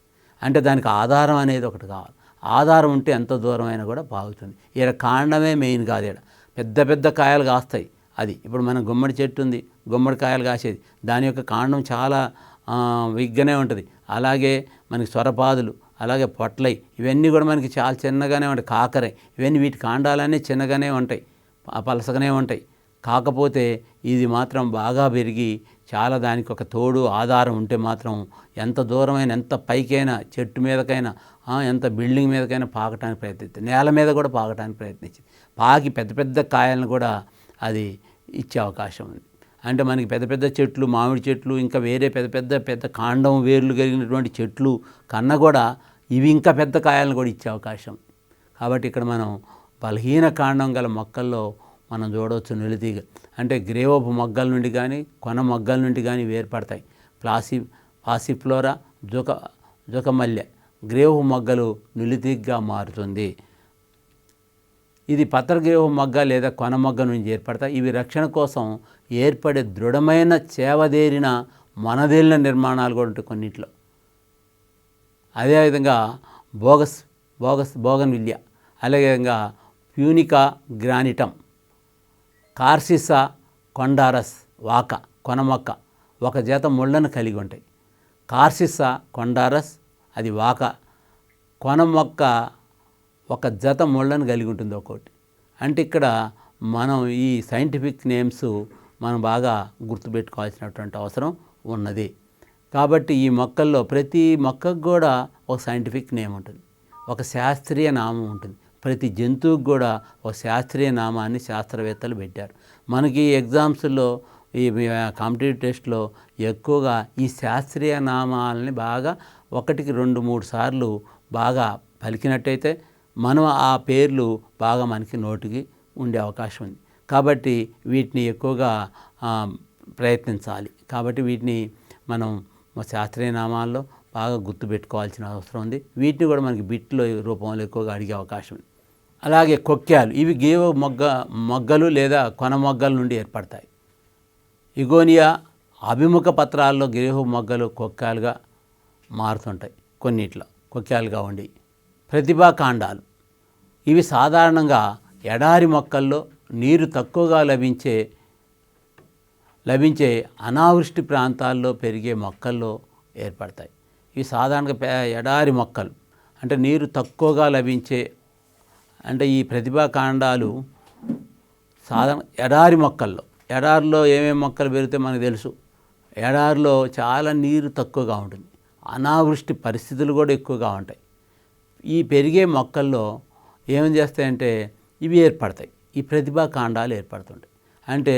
అంటే దానికి ఆధారం అనేది ఒకటి కావాలి. ఆధారం ఉంటే ఎంత దూరమైనా కూడా పాకుతుంది. ఈడ కాండమే మెయిన్ కాదు, ఈడ పెద్ద పెద్ద కాయలు కాస్తాయి. అది ఇప్పుడు మనం గుమ్మడి చెట్టు ఉంది, గుమ్మడి కాయలు కాసేది, దాని యొక్క కాండం చాలా విగ్గానే ఉంటుంది. అలాగే మనకి సొరపాదులు, అలాగే పొట్లై, ఇవన్నీ కూడా మనకి చాలా చిన్నగానే ఉంటాయి. కాకరై, ఇవన్నీ వీటి కాండాలన్నీ చిన్నగానే ఉంటాయి, పలసగానే ఉంటాయి. కాకపోతే ఇది మాత్రం బాగా పెరిగి చాలా దానికి ఒక తోడు ఆధారం ఉంటే మాత్రం ఎంత దూరమైన, ఎంత పైకైనా, చెట్టు మీదకైనా, ఎంత బిల్డింగ్ మీదకైనా పాకటానికి ప్రయత్నిస్తుంది. నేల మీద కూడా పాకటానికి ప్రయత్నించింది. పాకి పెద్ద పెద్ద కాయలను కూడా అది ఇచ్చే అవకాశం ఉంది. అంటే మనకి పెద్ద పెద్ద చెట్లు, మామిడి చెట్లు, ఇంకా వేరే పెద్ద కాండం వేర్లు కలిగినటువంటి చెట్లు కన్నా కూడా ఇవి ఇంకా పెద్ద కాయలను కూడా ఇచ్చే అవకాశం. కాబట్టి ఇక్కడ మనం బలహీన కాండం గల మొక్కల్లో మనం చూడవచ్చు నులితీగ. అంటే గ్రేవపు మొగ్గల నుండి కానీ కొన మొగ్గల నుండి కానీ వేర్పడతాయి. పాసిఫ్లోరా, జుకమల్లె గ్రేవపు మొగ్గలు నులితీగగా మారుతుంది. ఇది పత్రగ్రేవపు మొగ్గ లేదా కొన మొగ్గ నుంచి ఏర్పడతాయి. ఇవి రక్షణ కోసం ఏర్పడే దృఢమైన చేవదేరిన మనదేలిన నిర్మాణాలు కూడా ఉంటాయి కొన్నిట్లో. అదేవిధంగా బోగన్విల్లియా, అలాగే విధంగా ప్యూనికా గ్రానిటం, కార్సిసా కొండారస్ వాక కొన మొక్క ఒక జత ముళ్ళను కలిగి ఉంటాయి. కార్సిసా కొండారస్ అది వాక, కొన మొక్క ఒక జత ముళ్ళను కలిగి ఉంటుంది ఒక్కోటి. అంటే ఇక్కడ మనం ఈ సైంటిఫిక్ నేమ్స్ మనం బాగా గుర్తుపెట్టుకోవాల్సినటువంటి అవసరం ఉన్నది. కాబట్టి ఈ మొక్కల్లో ప్రతి మొక్కకు కూడా ఒక సైంటిఫిక్ నేమ్ ఉంటుంది, ఒక శాస్త్రీయ నామం ఉంటుంది. ప్రతి జంతువుకు కూడా ఒక శాస్త్రీయ నామాన్ని శాస్త్రవేత్తలు పెట్టారు. మనకి ఎగ్జామ్స్లో ఈ కాంపిటేటివ్ టెస్ట్లో ఎక్కువగా ఈ శాస్త్రీయ నామాలని బాగా 1కి 2-3 సార్లు బాగా పలికినట్టయితే మనం ఆ పేర్లు బాగా మనకి నోటికి ఉండే అవకాశం ఉంది. కాబట్టి వీటిని ఎక్కువగా ప్రయత్నించాలి. కాబట్టి వీటిని మనం శాస్త్రీయ నామాల్లో బాగా గుర్తుపెట్టుకోవాల్సిన అవసరం ఉంది. వీటిని కూడా మనకి బిట్లో రూపంలో ఎక్కువగా అడిగే అవకాశం ఉంది. అలాగే కొక్కాలు, ఇవి గేవ మొగ్గలు లేదా కొన మొగ్గల నుండి ఏర్పడతాయి. ఇగోనియా అభిముఖ పత్రాల్లో గ్రేవ మొగ్గలు కొక్కాలుగా మారుతుంటాయి, కొన్నిట్లో కొక్కాలుగా ఉండి. ప్రతిభాకాండాలు ఇవి సాధారణంగా ఎడారి మొక్కల్లో నీరు తక్కువగా లభించే అనావృష్టి ప్రాంతాల్లో పెరిగే మొక్కల్లో ఏర్పడతాయి. ఇవి సాధారణంగా ఎడారి మొక్కలు, అంటే నీరు తక్కువగా లభించే, అంటే ఈ ప్రతిభా కాండాలు సాధారణ ఎడారి మొక్కల్లో, ఎడారిలో ఏమేమి మొక్కలు పెరిగితే మనకు తెలుసు. ఎడారిలో చాలా నీరు తక్కువగా ఉంటుంది, అనావృష్టి పరిస్థితులు కూడా ఎక్కువగా ఉంటాయి. ఈ పెరిగే మొక్కల్లో ఏం చేస్తాయంటే ఇవి ఏర్పడతాయి, ఈ ప్రతిభా కాండాలు ఏర్పడుతుంటాయి. అంటే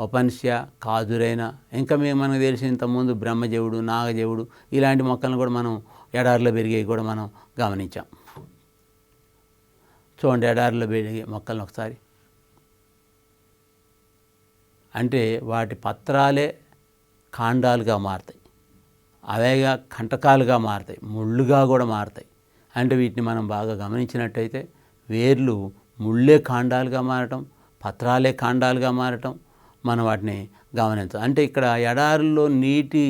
ఉపనిష్య, కాదురైన, ఇంకా మనకు తెలిసిన ఇంతకుముందు బ్రహ్మజవుడు, నాగజవుడు ఇలాంటి మొక్కలను కూడా మనం ఎడారిలో పెరిగేవి కూడా మనం గమనించాం. చూడండి ఎడారిలో పెరిగే మొక్కలను ఒకసారి. అంటే వాటి పత్రాలే కాండాలుగా మారుతాయి, అవేగా కంటకాలుగా మారుతాయి, ముళ్ళుగా కూడా మారుతాయి. అంటే వీటిని మనం బాగా గమనించినట్టయితే వేర్లు ముళ్ళే కాండాలుగా మారటం, పత్రాలే కాండాలుగా మారటం మనం వాటిని గమనించాం. అంటే ఇక్కడ ఎడారుల్లో నీటి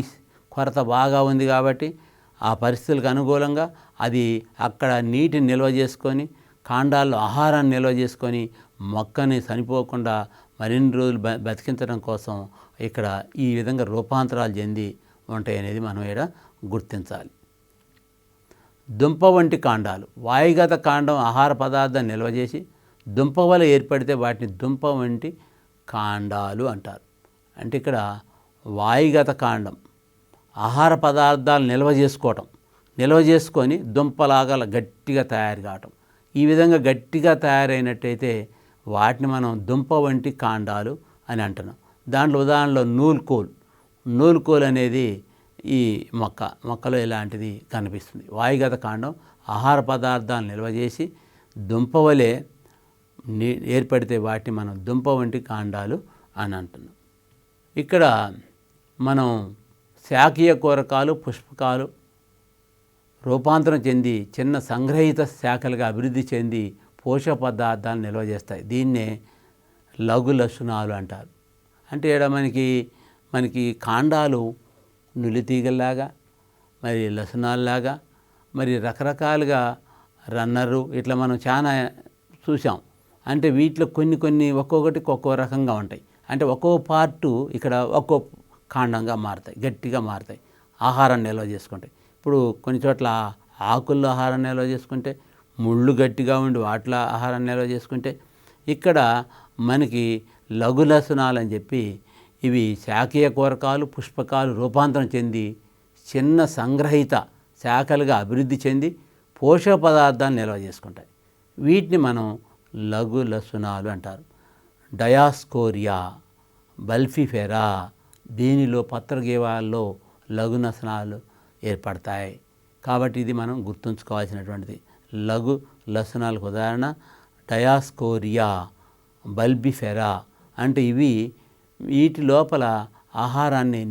కొరత బాగా ఉంది కాబట్టి ఆ పరిస్థితులకు అనుకూలంగా అది అక్కడ నీటిని నిల్వ చేసుకొని, కాండాల్లో ఆహారాన్ని నిల్వ చేసుకొని మొక్కని చనిపోకుండా మరిన్ని రోజులు బతికించడం కోసం ఇక్కడ ఈ విధంగా రూపాంతరాలు చెంది ఉంటాయి అనేది మనం ఇక్కడ గుర్తించాలి. దుంప వంటి కాండాలు, వాయుగత కాండం ఆహార పదార్థాన్ని నిల్వ చేసి దుంప వల్ల ఏర్పడితే వాటిని దుంప వంటి కాండాలు అంటారు. అంటే ఇక్కడ వాయుగత కాండం ఆహార పదార్థాలు నిల్వ చేసుకొని దుంపలాగా గట్టిగా తయారు కావటం, ఈ విధంగా గట్టిగా తయారైనట్టయితే వాటిని మనం దుంప వంటి కాండాలు అని అంటున్నాం. దాంట్లో ఉదాహరణలో నూలుకోలు అనేది ఈ మొక్కలో ఇలాంటిది కనిపిస్తుంది. వాయుగత కాండం ఆహార పదార్థాలను నిల్వ చేసి దుంప వలె ఏర్పడితే వాటిని మనం దుంప వంటి కాండాలు అని అంటున్నాం. ఇక్కడ మనం శాఖీయ కూరకాలు, పుష్పకాలు రూపాంతరం చెంది చిన్న సంగ్రహిత శాఖలుగా అభివృద్ధి చెంది పోషక పదార్థాలను నిల్వ చేస్తాయి. దీన్నే లఘు లసునాలు అంటారు. అంటే ఇక్కడ మనకి కాండాలు నులితీగల్లాగా, మరి లసునాల్లాగా, మరి రకరకాలుగా రన్నరు ఇట్లా మనం చాలా చూసాం. అంటే వీటిలో కొన్ని ఒక్కొక్కటి ఒక్కో రకంగా ఉంటాయి. అంటే ఒక్కో పార్టు ఇక్కడ ఒక్కో కాండంగా మారుతాయి, గట్టిగా మారుతాయి, ఆహారాన్ని నిల్వ చేసుకుంటాయి. ఇప్పుడు కొన్ని చోట్ల ఆకుల్లో ఆహారాన్ని నిల్వ చేసుకుంటే, ముళ్ళు గట్టిగా ఉండి వాటిలో ఆహారాన్ని నిల్వ చేసుకుంటే, ఇక్కడ మనకి లఘు లసనాలు అని చెప్పి ఇవి శాఖీయ కూరకాలు, పుష్పకాలు రూపాంతరం చెంది చిన్న సంగ్రహిత శాఖలుగా అభివృద్ధి చెంది పోషక పదార్థాన్ని నిల్వ చేసుకుంటాయి. వీటిని మనం లఘు లసునాలు అంటారు. డయాస్కోరియా, బల్ఫిఫెరా, దీనిలో పత్రగీవాల్లో లఘు లసనాలు ఏర్పడతాయి. కాబట్టి ఇది మనం గుర్తుంచుకోవాల్సినటువంటిది. లఘు లసనాలకు ఉదాహరణ డయాస్కోరియా, బల్బిఫెరా. అంటే వీటి లోపల ఆహారాన్ని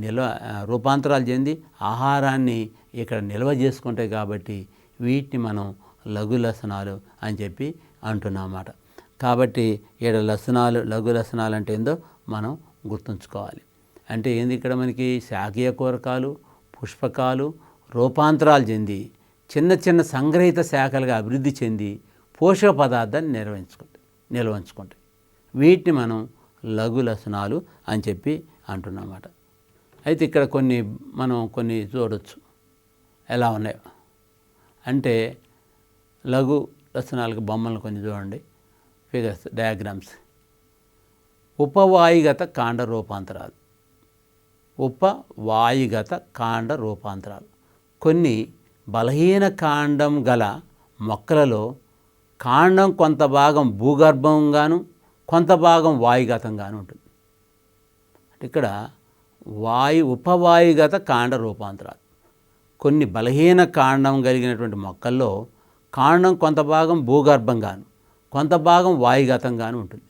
రూపాంతరాలు చెంది ఆహారాన్ని ఇక్కడ నిల్వ చేసుకుంటాయి. కాబట్టి వీటిని మనం లఘు లసనాలు అని చెప్పి అంటున్నమాట. కాబట్టి ఇక్కడ లఘు లసనాలు అంటే ఏందో మనం గుర్తుంచుకోవాలి. అంటే ఏంది, ఇక్కడ మనకి శాఖీయ కూరకాలు, పుష్పకాలు రూపాంతరాలు చెంది చిన్న సంగ్రహిత శాఖలుగా అభివృద్ధి చెంది పోషక పదార్థాన్ని నిల్వ ఉంచుకుంటాయి. వీటిని మనం లఘు లసనాలు అని చెప్పి అంటున్నమాట. అయితే ఇక్కడ కొన్ని చూడవచ్చు ఎలా ఉన్నాయో. అంటే లఘు లసనాలకు బొమ్మలు కొన్ని చూడండి, ఫిగర్స్, డయాగ్రామ్స్. ఉపవాయుగత కాండ రూపాంతరాలు. ఉపవాయుగత కాండ రూపాంతరాలు కొన్ని బలహీన కాండం గల మొక్కలలో కాండం కొంత భాగం భూగర్భంగాను కొంత భాగం వాయుగతంగాను ఉంటుంది. ఇక్కడ ఉపవాయుగత కాండ రూపాంతరాలు కొన్ని బలహీన కాండం కలిగినటువంటి మొక్కల్లో కాండం కొంత భాగం భూగర్భంగాను కొంత భాగం వాయుగతంగాను ఉంటుంది.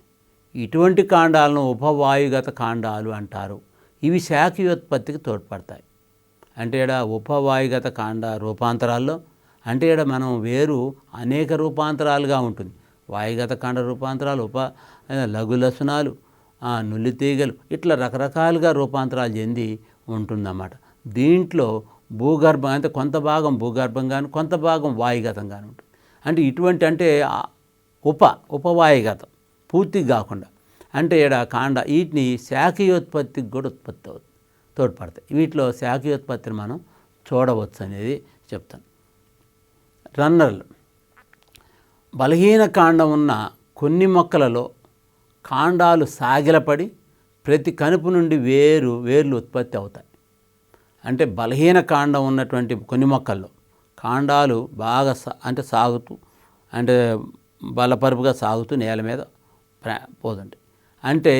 ఇటువంటి కాండాలను ఉపవాయుగత కాండాలు అంటారు. ఇవి శాఖీయోత్పత్తికి తోడ్పడతాయి. అంటే ఇక్కడ ఉపవాయుగత కాండ రూపాంతరాల్లో అంటే ఇక్కడ మనం వేరు అనేక రూపాంతరాలుగా ఉంటుంది. వాయుగత కాండ రూపాంతరాలు, లఘు లసనాలు, నులితీగలు, ఇట్లా రకరకాలుగా రూపాంతరాలు చెంది ఉంటుందన్నమాట. దీంట్లో భూగర్భం అంటే కొంత భాగం భూగర్భంగాను కొంత భాగం వాయుగతంగాను ఉంటుంది. అంటే ఇటువంటి ఉపవాయుగతం పూర్తిగా కాకుండా. అంటే ఈడ వీటిని శాఖీయోత్పత్తికి కూడా తోడ్పడతాయి. వీటిలో శాఖీయోత్పత్తిని మనం చూడవచ్చు అనేది చెప్తాను. రన్నర్లు. బలహీన కాండం ఉన్న కొన్ని మొక్కలలో కాండాలు సాగిలపడి ప్రతి కనుపు నుండి వేర్లు ఉత్పత్తి అవుతాయి. అంటే బలహీన కాండం ఉన్నటువంటి కొన్ని మొక్కల్లో కాండాలు బాగా సాగుతూ బలపరుపుగా సాగుతూ నేల మీద పోతుంటాయి. అంటే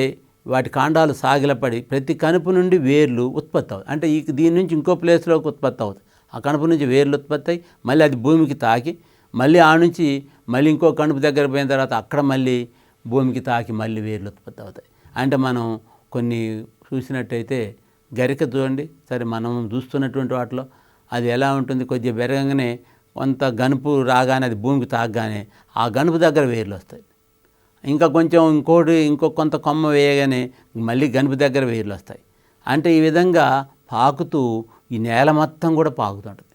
వాటి కాండాలు సాగిలపడి ప్రతి కనుపు నుండి వేర్లు ఉత్పత్తి అవుతాయి. అంటే దీని నుంచి ఇంకో ప్లేస్లోకి ఉత్పత్తి అవుతాయి. ఆ కనుపు నుంచి వేర్లు ఉత్పత్తి అయ్యి మళ్ళీ అది భూమికి తాకి మళ్ళీ ఆ నుంచి మళ్ళీ ఇంకో కనుపు దగ్గర పోయిన తర్వాత అక్కడ మళ్ళీ భూమికి తాకి మళ్ళీ వేర్లు ఉత్పత్తి అవుతాయి. అంటే మనం కొన్ని చూసినట్టయితే గరిక చూడండి, సరే మనం చూస్తున్నటువంటి వాటిలో అది ఎలా ఉంటుంది, కొద్దిగా పెరగగానే కొంత గనుపు రాగానే అది భూమికి తాగగానే ఆ గనుపు దగ్గర వేర్లు వస్తాయి. ఇంకా కొంచెం ఇంకో కొంత కొమ్మ వేయగానే మళ్ళీ గనుపు దగ్గర వేర్లు వస్తాయి. అంటే ఈ విధంగా పాకుతూ ఈ నేల మొత్తం కూడా పాకుతుంటుంది.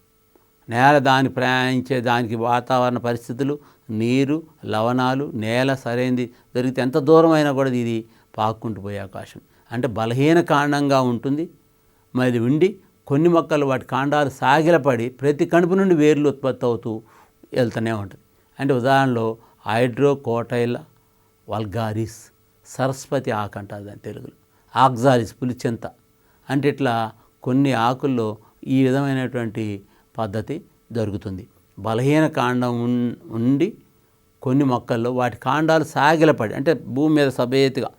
నేల ప్రయాణించే దానికి వాతావరణ పరిస్థితులు, నీరు, లవణాలు, నేల సరైనది దొరికితే ఎంత దూరం అయినా కూడా ఇది పాక్కుంటూ పోయే అవకాశం. అంటే బలహీన కాండంగా ఉంటుంది. మరి ఉండి కొన్ని మొక్కలు వాటి కాండాలు సాగిలపడి ప్రతి కణుపు నుండి వేర్లు ఉత్పత్తి అవుతూ వెళ్తూనే ఉంటుంది. అంటే ఉదాహరణలో హైడ్రోకోటైలా వల్గారిస్, సరస్వతి ఆకు అంటారు దాని తెలుగులో, ఆక్సాలిస్ పులిచెంత. అంటే ఇట్లా కొన్ని ఆకుల్లో ఈ విధమైనటువంటి పద్ధతి జరుగుతుంది. బలహీన కాండం ఉండి కొన్ని మొక్కల్లో వాటి కాండాలు సాగిలపడి అంటే భూమి మీద సబేతిగా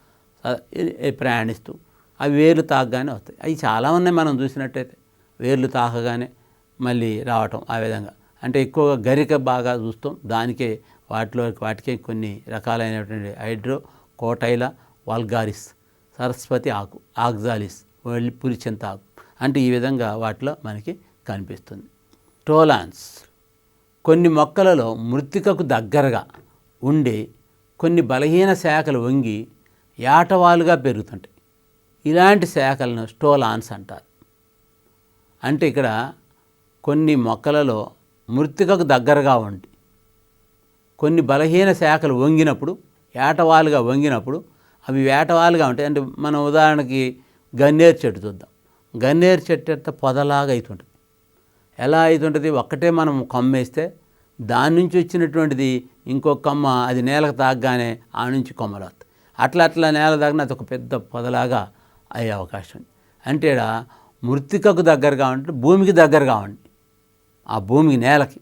ప్రయాణిస్తూ అవి వేర్లు తాకగానే వస్తాయి. అవి చాలా ఉన్నాయి మనం చూసినట్టయితే, వేర్లు తాకగానే మళ్ళీ రావటం ఆ విధంగా. అంటే ఎక్కువగా గరిక బాగా చూస్తాం, దానికే వాటికే కొన్ని రకాలైనటువంటి హైడ్రోకోటైలా వల్గారిస్, సరస్వతి ఆకు, ఆక్సాలిస్, పులిచెంత ఆకు. అంటే ఈ విధంగా వాటిలో మనకి కనిపిస్తుంది. టోలాన్స్. కొన్ని మొక్కలలో మృత్తికకు దగ్గరగా ఉండే కొన్ని బలహీన శాఖలు వంగి యాటవాలుగా పెరుగుతుంటాయి. ఇలాంటి శాఖలను స్టోలాన్స్ అంటారు. అంటే ఇక్కడ కొన్ని మొక్కలలో మృత్తికకు దగ్గరగా ఉండి కొన్ని బలహీన శాఖలు వంగినప్పుడు, ఏటవాలుగా వంగినప్పుడు అవి వేటవాలుగా ఉంటాయి. అంటే మనం ఉదాహరణకి గన్నేరు చెట్టు చూద్దాం. గన్నేరు చెట్టు అంతా పొదలాగా అవుతుంటుంది. ఎలా అవుతుంటుంది, ఒక్కటే మనం కొమ్మ వేస్తే దాని నుంచి వచ్చినటువంటిది ఇంకొక కొమ్మ అది నేలకు తాగగానే ఆ నుంచి కొమ్మలు వస్తాయి. అట్లా నేల తాగిన అది ఒక పెద్ద పొదలాగా అయ్యే అవకాశం ఉంది. అంటే ఇక్కడ మృత్తికకు దగ్గరగా ఉంటే భూమికి దగ్గరగా ఉండి ఆ భూమికి నేలకి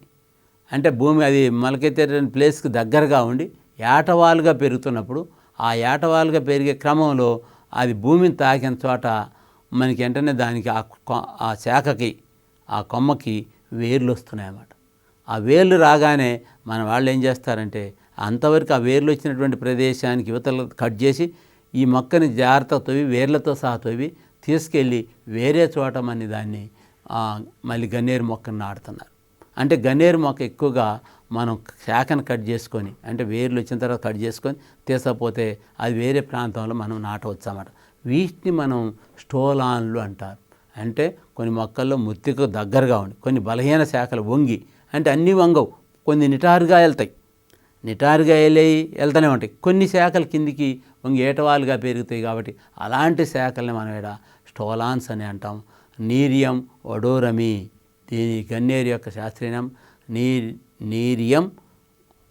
అంటే భూమి అది మొలకెత్తే ప్లేస్కి దగ్గరగా ఉండి ఏటవాలుగా పెరుగుతున్నప్పుడు ఆ ఏటవాలుగా పెరిగే క్రమంలో అది భూమిని తాకిన చోట మనకి వెంటనే దానికి ఆ శాఖకి ఆ కొమ్మకి వేర్లు వస్తున్నాయి అన్నమాట. ఆ వేర్లు రాగానే మన వాళ్ళు ఏం చేస్తారంటే అంతవరకు ఆ వేర్లు వచ్చినటువంటి ప్రదేశానికి యువతలు కట్ చేసి ఈ మొక్కని జాగ్రత్త తవ్వి వేర్లతో సహా తవ్వి తీసుకెళ్ళి వేరే చోట దాన్ని మళ్ళీ గన్నేరు మొక్కను నాటుతున్నారు. అంటే గన్నేరు మొక్క ఎక్కువగా మనం శాఖను కట్ చేసుకొని అంటే వేర్లు వచ్చిన తర్వాత కట్ చేసుకొని తీసకపోతే అది వేరే ప్రాంతంలో మనం నాటవచ్చు అన్నమాట. వీటిని మనం స్టోలాన్లు అంటారు. అంటే కొన్ని మొక్కల్లో మృత్తికకు దగ్గరగా ఉండి కొన్ని బలహీన శాఖలు వంగి, అంటే అన్నీ వంగవు, కొన్ని నిటారుగా వెళ్తాయి, నిటారుగా వెళ్తూనే ఉంటాయి. కొన్ని శాఖలు కిందికి వంగి ఏటవాలుగా పెరుగుతాయి. కాబట్టి అలాంటి శాఖల్ని మనం ఇక్కడ స్టోలాన్స్ అని అంటాం. నీరియం వడోరమి, దీని గన్నేరు యొక్క శాస్త్రీయం నీరియం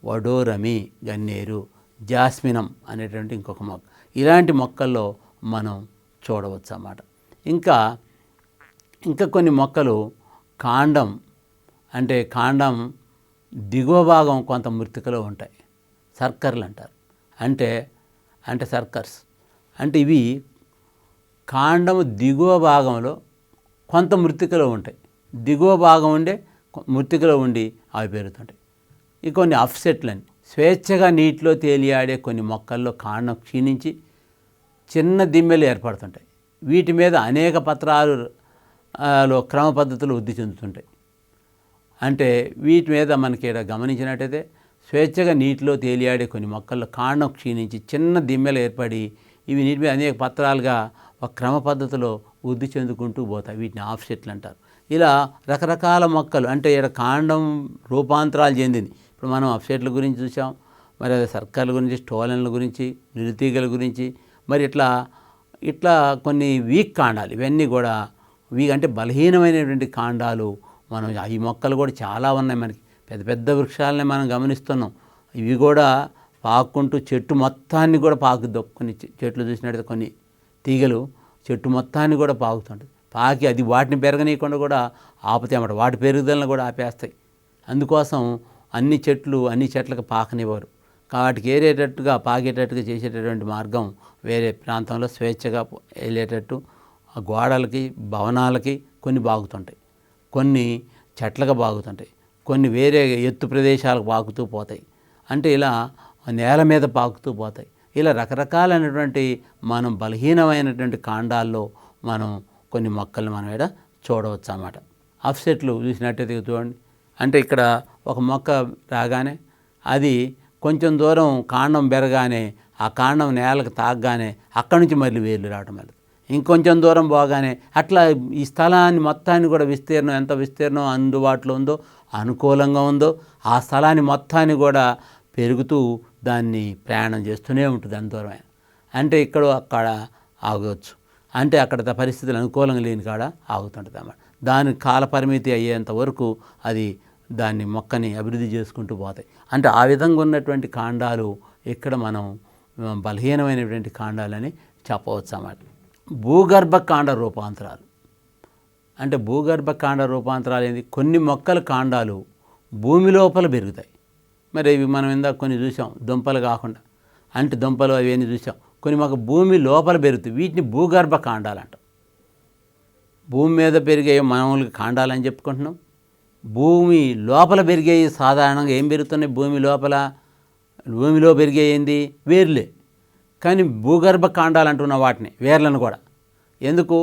వడోరమి గన్నేరు. జాస్మినం అనేటువంటి ఇంకొక మొక్క. ఇలాంటి మొక్కల్లో మనం చూడవచ్చు అన్నమాట. ఇంకా కొన్ని మొక్కలు కాండం అంటే కాండం దిగువ భాగం కొంత మృత్తికలో ఉంటాయి, సర్కర్లు అంటారు. అంటే సర్కర్స్ అంటే ఇవి కాండం దిగువ భాగంలో కొంత మృత్తికలో ఉంటాయి, దిగువ భాగం ఉండే మృత్తికలో ఉండి అవి పెరుగుతుంటాయి. ఇక కొన్ని అఫ్సెట్లని స్వేచ్ఛగా నీటిలో తేలియాడే కొన్ని మొక్కల్లో కాండం క్షీణించి చిన్న దిమ్మెలు ఏర్పడుతుంటాయి. వీటి మీద అనేక పత్రాలు క్రమ పద్ధతులు వృద్ధి చెందుతుంటాయి. అంటే వీటి మీద మనకి గమనించినట్టయితే స్వేచ్ఛగా నీటిలో తేలియాడే కొన్ని మొక్కల్లో కాండం క్షీణించి చిన్న దిమ్మెలు ఏర్పడి ఇవి నీటి మీద అనేక పత్రాలుగా ఒక క్రమ పద్ధతిలో వృద్ధి చెందుకుంటూ పోతాయి. వీటిని ఆఫ్సెట్లు అంటారు. ఇలా రకరకాల మొక్కలు అంటే ఇక్కడ కాండం రూపాంతరాలు చెందింది. ఇప్పుడు మనం ఆఫ్సెట్ల గురించి చూసాం, మరి అదే సర్కార్ల గురించి, స్టోలన్ల గురించి, నిరుతీగల గురించి, మరి ఇట్లా ఇట్లా కొన్ని వీక్ కాండాలు, ఇవన్నీ కూడా అంటే బలహీనమైనటువంటి కాండాలు. మనం ఈ మొక్కలు కూడా చాలా ఉన్నాయి మనకి, పెద్ద పెద్ద వృక్షాలనే మనం గమనిస్తున్నాం. ఇవి కూడా పాక్కుంటూ చెట్టు మొత్తాన్ని కూడా పాకుద్ది. కొన్ని చెట్లు చూసినట్టయితే కొన్ని తీగలు చెట్టు మొత్తాన్ని కూడా పాకుతుంటాయి. పాకి అది వాటిని పెరగనీయకుండా కూడా ఆపుతాయి అన్నమాట, వాటి పెరుగుదలను కూడా ఆపేస్తాయి. అందుకోసం అన్ని చెట్లకు పాకనివ్వరు. వాటికి ఏరేటట్టుగా పాకేటట్టుగా చేసేటటువంటి మార్గం వేరే ప్రాంతంలో స్వేచ్ఛగా వెళ్ళేటట్టు గోడలకి, భవనాలకి కొన్ని బాగుతుంటాయి, కొన్ని చెట్లకు బాగుతుంటాయి, కొన్ని వేరే ఎత్తు ప్రదేశాలకు పాకుతూ పోతాయి. అంటే ఇలా నేల మీద పాకుతూ పోతాయి. ఇలా రకరకాలైనటువంటి మనం బలహీనమైనటువంటి కాండాల్లో మనం కొన్ని మొక్కలు మనం ఇక్కడ చూడవచ్చు అన్నమాట. ఆఫ్సెట్లు చూసినట్టయితే చూడండి, అంటే ఇక్కడ ఒక మొక్క రాగానే అది కొంచెం దూరం కాండం పెరగానే ఆ కాండం నేలకు తాగగానే అక్కడి నుంచి మళ్ళీ వేర్లు రావడం వల్ల ఇంకొంచెం దూరం పోగానే అట్లా ఈ స్థలాన్ని మొత్తాన్ని కూడా ఎంత విస్తీర్ణం అందుబాటులో ఉందో, అనుకూలంగా ఉందో ఆ స్థలాన్ని మొత్తాన్ని కూడా పెరుగుతూ దాన్ని ప్రయాణం చేస్తూనే ఉంటుంది అంత దూరమైన. అంటే ఇక్కడ అక్కడ ఆగవచ్చు, అంటే అక్కడ పరిస్థితులు అనుకూలంగా లేని కాడ ఆగుతుంటుంది అన్నమాట. దాని కాల పరిమితి అయ్యేంత వరకు అది దాన్ని మొక్కని అభివృద్ధి చేసుకుంటూ పోతాయి. అంటే ఆ విధంగా ఉన్నటువంటి కాండాలు ఇక్కడ మనం బలహీనమైనటువంటి కాండాలని చెప్పవచ్చు అన్నమాట. భూగర్భ కాండ రూపాంతరాలు అంటే భూగర్భ కాండ రూపాంతరాలు ఏంది? కొన్ని మొక్కల కాండాలు భూమి లోపల పెరుగుతాయి. మరి ఇవి మనం ఇందాక కొన్ని చూసాం, దుంపలు కాకుండా, అంటే దుంపలు అవన్నీ చూసాం. కొన్ని మొక్క భూమి లోపల పెరుగుతాయి, వీటిని భూగర్భ కాండాలు అంటాం. భూమి మీద పెరిగే మామూలుగా కాండాలని చెప్పుకుంటున్నాం. భూమి లోపల పెరిగేవి సాధారణంగా ఏం పెరుగుతున్నాయి? భూమిలో పెరిగేయింది వేర్లే. కానీ భూగర్భ కాండాలు అంటున్న వాటిని వేర్లను కూడా ఎందుకు?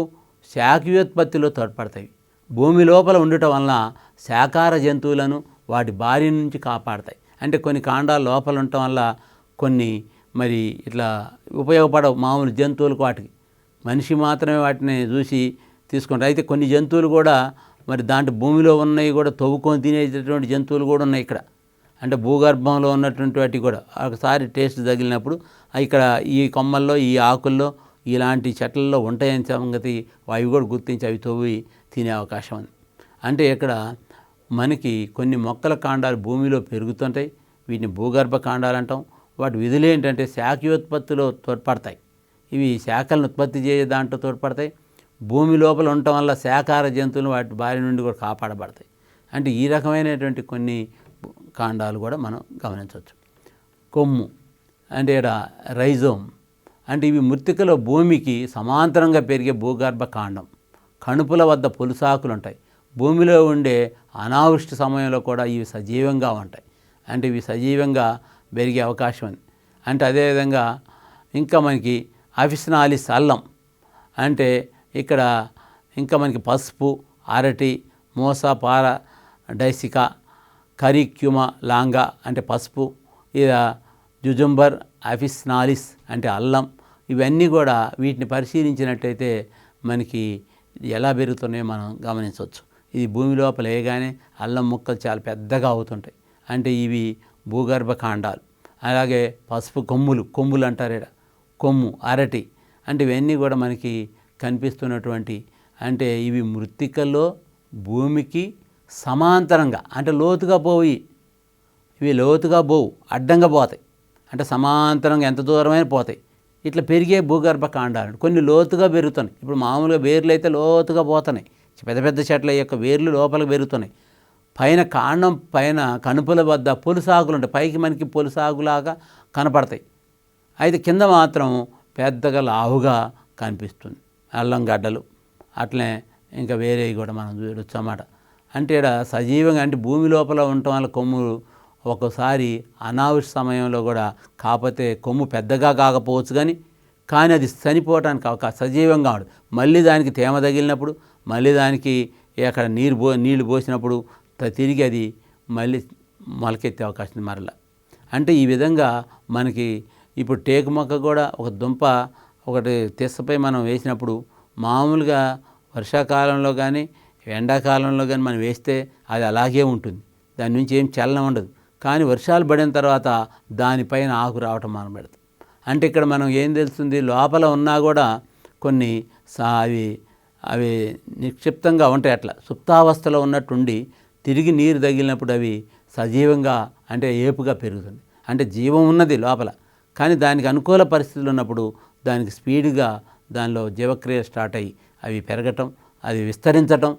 శాఖీయోత్పత్తిలో తోడ్పడతాయి. భూమి లోపల ఉండటం వలన శాకాహార జంతువులను వాటి బారి నుంచి కాపాడతాయి. అంటే కొన్ని కాండాలు లోపల ఉండటం వల్ల కొన్ని మరి ఇట్లా ఉపయోగపడవు మామూలు జంతువులకు, వాటికి మనిషి మాత్రమే వాటిని చూసి తీసుకుంటారు. అయితే కొన్ని జంతువులు కూడా మరి దాంట్లో భూమిలో ఉన్నవి కూడా తవ్వుకొని తినేటటువంటి జంతువులు కూడా ఉన్నాయి ఇక్కడ. అంటే భూగర్భంలో ఉన్నటువంటి వాటికి కూడా ఒకసారి టేస్ట్ తగిలినప్పుడు ఇక్కడ ఈ కొమ్మల్లో, ఈ ఆకుల్లో, ఇలాంటి చెట్లలో ఉంటాయని సంగతి అవి కూడా గుర్తించి అవి తవ్వి తినే అవకాశం ఉంది. అంటే ఇక్కడ మనకి కొన్ని మొక్కల కాండాలు భూమిలో పెరుగుతుంటాయి, వీటిని భూగర్భ కాండాలు అంటాం. వాటి విధులు ఏంటంటే శాఖీయోత్పత్తిలో తోడ్పడతాయి. ఇవి శాఖలను ఉత్పత్తి చేసే దాంట్లో తోడ్పడతాయి. భూమి లోపల ఉండటం వల్ల శాకాహార జంతువులు వాటి బారి నుండి కూడా కాపాడబడతాయి. అంటే ఈ రకమైనటువంటి కొన్ని కాండాలు కూడా మనం గమనించవచ్చు. కొమ్ము అంటే ఇక్కడ రైజోమ్ అంటే ఇవి మృత్తికలో భూమికి సమాంతరంగా పెరిగే భూగర్భ కాండం. కణుపుల వద్ద పొలుసాకులు ఉంటాయి. భూమిలో ఉండే అనావృష్టి సమయంలో కూడా ఇవి సజీవంగా ఉంటాయి. అంటే ఇవి సజీవంగా పెరిగే అవకాశం ఉంది. అంటే అదేవిధంగా ఇంకా మనకి అఫిసినాలిస్ అల్లం, అంటే ఇక్కడ ఇంకా మనకి పసుపు, అరటి, మోస, పార, డైసికా, కరిక్యుమా లాంగా అంటే పసుపు, ఇలా జుజుంబర్, అఫిసినాలిస్ అంటే అల్లం, ఇవన్నీ కూడా వీటిని పరిశీలించినట్టయితే మనకి ఎలా పెరుగుతున్నాయో మనం గమనించవచ్చు. ఇది భూమి లోపల వేయగానే అల్లం ముక్కలు చాలా పెద్దగా అవుతుంటాయి. అంటే ఇవి భూగర్భ కాండాలు. అలాగే పసుపు కొమ్ములు అంటారు ఇక్కడ, కొమ్ము, అరటి, అంటే ఇవన్నీ కూడా మనకి కనిపిస్తున్నటువంటి, అంటే ఇవి మృత్తికల్లో భూమికి సమాంతరంగా, అంటే లోతుగా పోయి, ఇవి లోతుగా పోవు, అడ్డంగా పోతాయి. అంటే సమాంతరంగా ఎంత దూరమైన పోతాయి. ఇట్లా పెరిగే భూగర్భ కాండాలు కొన్ని లోతుగా పెరుగుతున్నాయి. ఇప్పుడు మామూలుగా వేర్లు అయితే లోతుగా పోతున్నాయి, పెద్ద పెద్ద చెట్ల యొక్క వేర్లు లోపలికి పెరుగుతున్నాయి. పైన కాండం పైన కణుపుల వద్ద పొలుసాకులు ఉంటాయి, పైకి మనకి పొలుసాకులాగా కనపడతాయి. అయితే కింద మాత్రం పెద్దగా లావుగా కనిపిస్తుంది. అల్లం గడ్డలు అట్లనే ఇంకా వేరేవి కూడా మనం చూడొచ్చు అన్నమాట. అంటే ఇక్కడ సజీవంగా, అంటే భూమి లోపల ఉండటం వల్ల కొమ్ములు ఒక్కోసారి అనావృష్టి సమయంలో కూడా, కాకపోతే కొమ్ము పెద్దగా కాకపోవచ్చు కానీ అది చనిపోవడానికి అవకాశం, సజీవంగా ఉండదు. మళ్ళీ దానికి తేమ తగిలినప్పుడు, మళ్ళీ దానికి అక్కడ నీళ్లు పోసినప్పుడు తిరిగి అది మళ్ళీ మొలకెత్తే అవకాశం ఉంది మరలా. అంటే ఈ విధంగా మనకి ఇప్పుడు టేకు మొక్క కూడా ఒక దుంప ఒకటి తెస్సపై మనం వేసినప్పుడు మామూలుగా వర్షాకాలంలో కానీ ఎండాకాలంలో కానీ మనం వేస్తే అది అలాగే ఉంటుంది, దాని నుంచి ఏం చలనం ఉండదు. కానీ వర్షాలు పడిన తర్వాత దానిపైన ఆకు రావటం మనం పెడతాం. అంటే ఇక్కడ మనం ఏం తెలుస్తుంది, లోపల ఉన్నా కూడా కొన్ని అవి నిక్షిప్తంగా ఉంటాయి, అట్లా సుప్తావస్థలో ఉన్నట్టుండి తిరిగి నీరు తగిలినప్పుడు అవి సజీవంగా అంటే ఏపుగా పెరుగుతుంది. అంటే జీవం ఉన్నది లోపల, కానీ దానికి అనుకూల పరిస్థితులు ఉన్నప్పుడు దానికి స్పీడ్గా దానిలో జీవక్రియ స్టార్ట్ అయ్యి అవి పెరగటం, అది విస్తరించటం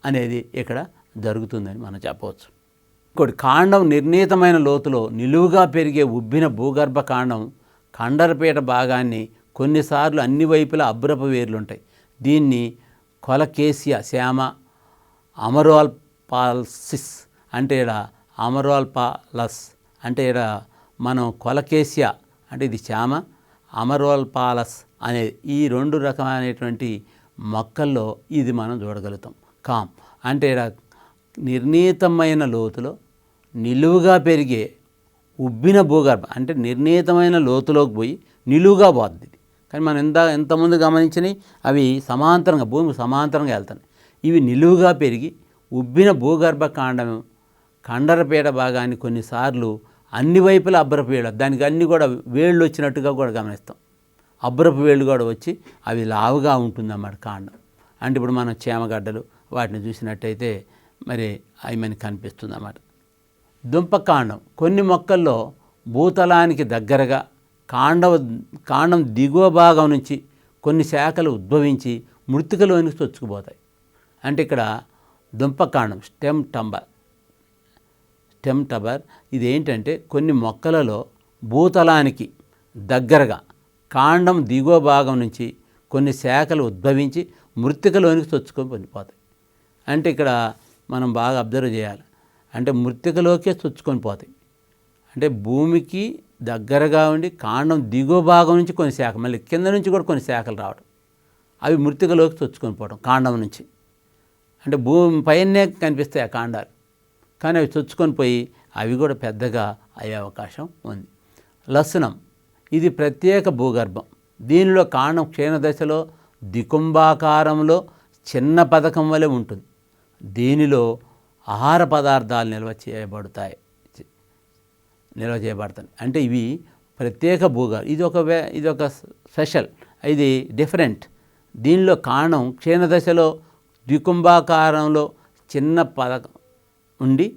అనేది ఇక్కడ జరుగుతుందని మనం చెప్పవచ్చు. ఇంకోటి, కాండం నిర్ణీతమైన లోతులో నిలువుగా పెరిగే ఉబ్బిన భూగర్భ కాండం కండరపీట భాగాన్ని కొన్నిసార్లు అన్ని వైపులా అబ్రపు వేర్లుంటాయి. దీన్ని కొలకేసియా శ్యామ అమరోల్పాలసిస్ అంటే ఇక్కడ అమరోల్పాలస్ అంటే ఇక్కడ మనం కొలకేసియా అంటే ఇది శ్యామ, అమరోల్పాలస్ అనేది ఈ 2 రకమైనటువంటి మొక్కల్లో ఇది మనం చూడగలుగుతాం. కామ్ అంటే ఇక్కడ నిర్ణీతమైన లోతులో నిలువుగా పెరిగే ఉబ్బిన భూగర్భం అంటే నిర్ణీతమైన లోతులోకి పోయి నిలువుగా పోతుంది. కానీ మనం ఎంతమంది గమనించినవి అవి సమాంతరంగా భూమికి సమాంతరంగా వెళ్తాయి. ఇవి నిలువుగా పెరిగి ఉబ్బిన భూగర్భ కాండం కండరపీట భాగాన్ని కొన్నిసార్లు అన్ని వైపులా అబ్రపు వేళ్ళు, దానికి అన్ని కూడా వేళ్ళు వచ్చినట్టుగా కూడా గమనిస్తాం. అబ్రపు వేళ్ళు కూడా వచ్చి అవి లావుగా ఉంటుందన్నమాట కాండం. అంటే ఇప్పుడు మనం చేమగడ్డలు వాటిని చూసినట్టయితే మరి అవి మనకి కనిపిస్తుంది అన్నమాట. దుంపకాండం కొన్ని మొక్కల్లో భూతలానికి దగ్గరగా కాండం దిగువ భాగం నుంచి కొన్ని శాఖలు ఉద్భవించి మృత్తికలోనికి చొచ్చుకుపోతాయి. అంటే ఇక్కడ దుంపకాండం స్టెమ్ టబర్ ఇది ఏంటంటే కొన్ని మొక్కలలో భూతలానికి దగ్గరగా కాండం దిగువ భాగం నుంచి కొన్ని శాఖలు ఉద్భవించి మృత్తికలోనికి చొచ్చుకొని వెళ్ళిపోతాయి. అంటే ఇక్కడ మనం బాగా అబ్జర్వ్ చేయాలి. అంటే మృత్తికలోకే చొచ్చుకొని పోతాయి. అంటే భూమికి దగ్గరగా ఉండి కాండం దిగువ భాగం నుంచి కొన్ని శాఖలు, మళ్ళీ కింద నుంచి కూడా కొన్ని శాఖలు రావడం, అవి మృత్తికలోకి చొచ్చుకొని పోవడం కాండం నుంచి. అంటే భూమి పైనే కనిపిస్తాయి ఆ కాండాలు, కానీ అవి చొచ్చుకొని పోయి అవి కూడా పెద్దగా అయ్యే అవకాశం ఉంది. లసనం ఇది ప్రత్యేక భూగర్భం. దీనిలో కాండం క్షీణదశలో దికుంభాకారంలో చిన్న పథకం వలె ఉంటుంది. దీనిలో ఆహార పదార్థాలు నిల్వ చేయబడతాయి. అంటే ఇవి ప్రత్యేక భూగర్భం. ఇది ఒక స్పెషల్, ఇది డిఫరెంట్. దీనిలో కాండం క్షీణదశలో ద్వికుంభాకారంలో చిన్న పథకం ఉండి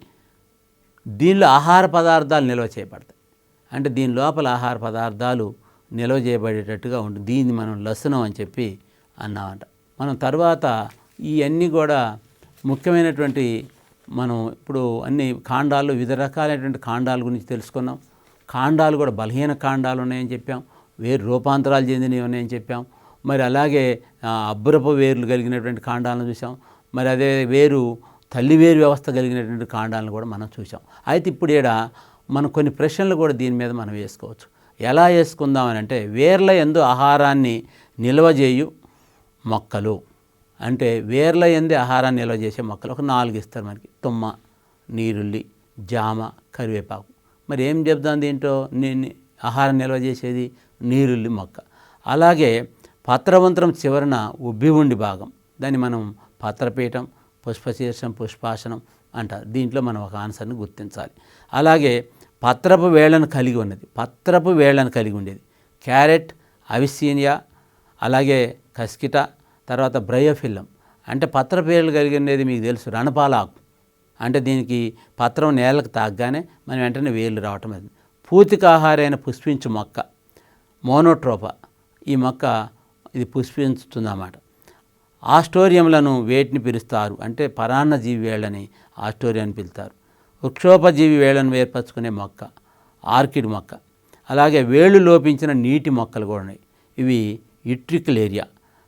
దీనిలో ఆహార పదార్థాలు నిల్వ చేయబడతాయి. అంటే దీని లోపల ఆహార పదార్థాలు నిల్వ చేయబడేటట్టుగా ఉంటుంది. దీన్ని మనం లసనం అని చెప్పి అన్నామంట. మనం తర్వాత ఇవన్నీ కూడా ముఖ్యమైనటువంటి మనం ఇప్పుడు అన్ని కాండాలు వివిధ రకాలైనటువంటి కాండాల గురించి తెలుసుకున్నాం. కాండాలు కూడా బలహీన కాండాలు ఉన్నాయని చెప్పాం, వేరు రూపాంతరాలు చెందినవి ఉన్నాయని చెప్పాం. మరి అలాగే అబ్బురపు వేర్లు కలిగినటువంటి కాండాలను చూసాం. మరి అదే తల్లి వేరు వ్యవస్థ కలిగినటువంటి కాండాలను కూడా మనం చూసాం. అయితే ఇప్పుడు మనం కొన్ని ప్రశ్నలు కూడా దీని మీద మనం వేసుకోవచ్చు. ఎలా వేసుకుందామని అంటే, వేర్ల యందు ఆహారాన్ని నిల్వ చేయు మొక్కలు అంటే వేర్ల యందు ఆహారాన్ని నిల్వ చేసే మొక్కలు ఒక 4 ఇస్తారు మనకి. తుమ్మ, నీరుల్లి, జామ, కరివేపాకు. మరి ఏం చెప్దాం దీంట్లో? ఆహారం నిల్వ చేసేది నీరుల్లి మొక్క. అలాగే పత్రవంతరం చివరన ఉబ్బి ఉండి భాగం, దాన్ని మనం పత్రపీఠం, పుష్పశీర్షం, పుష్పాసనం అంటారు. దీంట్లో మనం ఒక ఆన్సర్ని గుర్తించాలి. అలాగే పత్రపు వేళ్లను కలిగి ఉండేది క్యారెట్, అవిసీనియా, అలాగే కస్కిట, తర్వాత బ్రయోఫిల్లం. అంటే పత్రపేర్లు కలిగి ఉండేది మీకు తెలుసు రణపాలాకు. అంటే దీనికి పత్రం నేలకు తాగ్గానే మనం వెంటనే వేర్లు రావటం. అది పూతికాహారైన పుష్పించు మొక్క మోనోట్రోపా. ఈ మొక్క ఇది పుష్పించుతుందన్నమాట. ఆస్టోరియంలను వేటిని పిలుస్తారు అంటే పరాన్నజీవి వేళ్ళని ఆస్టోరియం అని పిలుస్తారు. వృక్షోపజీవి వేళ్లను ఏర్పరచుకునే మొక్క ఆర్కిడ్ మొక్క. అలాగే వేళ్ళు లోపించిన నీటి మొక్కలు కూడా ఉన్నాయి, ఇవి ఇట్రిక్యులేరియా.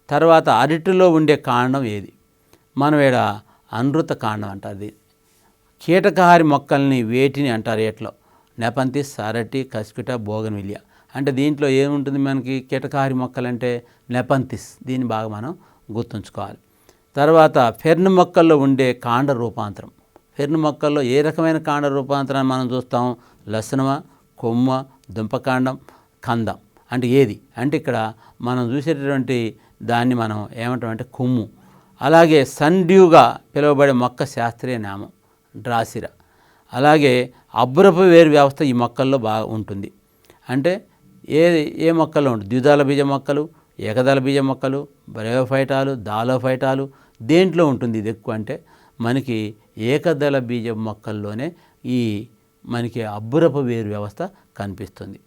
తర్వాత అరటిలో ఉండే కాండం ఏది? మనం అనృత కాండం అంటారు. కీటకహారి మొక్కల్ని వేటిని అంటారు ఏట్లో? నెపంతిస్, అరటి, కస్కిట, బోగన్విలియా. అంటే దీంట్లో ఏముంటుంది మనకి? కీటకహారి మొక్కలంటే నెపంతిస్. దీన్ని బాగా మనం గుర్తుంచుకోవాలి. తర్వాత ఫెర్న్ మొక్కల్లో ఉండే కాండ రూపాంతరం. ఫెర్న్ మొక్కల్లో ఏ రకమైన కాండ రూపాంతరాన్ని మనం చూస్తాం? లసనమ, కొమ్మ, దుంపకాండం, కందం. అంటే ఏది అంటే ఇక్కడ మనం చూసేటటువంటి దాన్ని మనం ఏమంటామంటే కొమ్ము. అలాగే సన్డ్యూగా పిలువబడే మొక్క శాస్త్రీయ నామం డ్రాసిరా. అలాగే అబ్బురపు వేరు వ్యవస్థ ఈ మొక్కల్లో బాగా ఉంటుంది. అంటే ఏ మొక్కల్లో ఉంటుంది? ద్విదళ బీజ మొక్కలు, ఏకదళ బీజ మొక్కలు, బ్రయోఫైటాలు, దాలోఫైటాలు, దేంట్లో ఉంటుంది ఇది ఎక్కువ అంటే మనకి ఏకదళ బీజ మొక్కల్లోనే ఈ మనకి అబ్బురపు వేరు వ్యవస్థ కనిపిస్తుంది.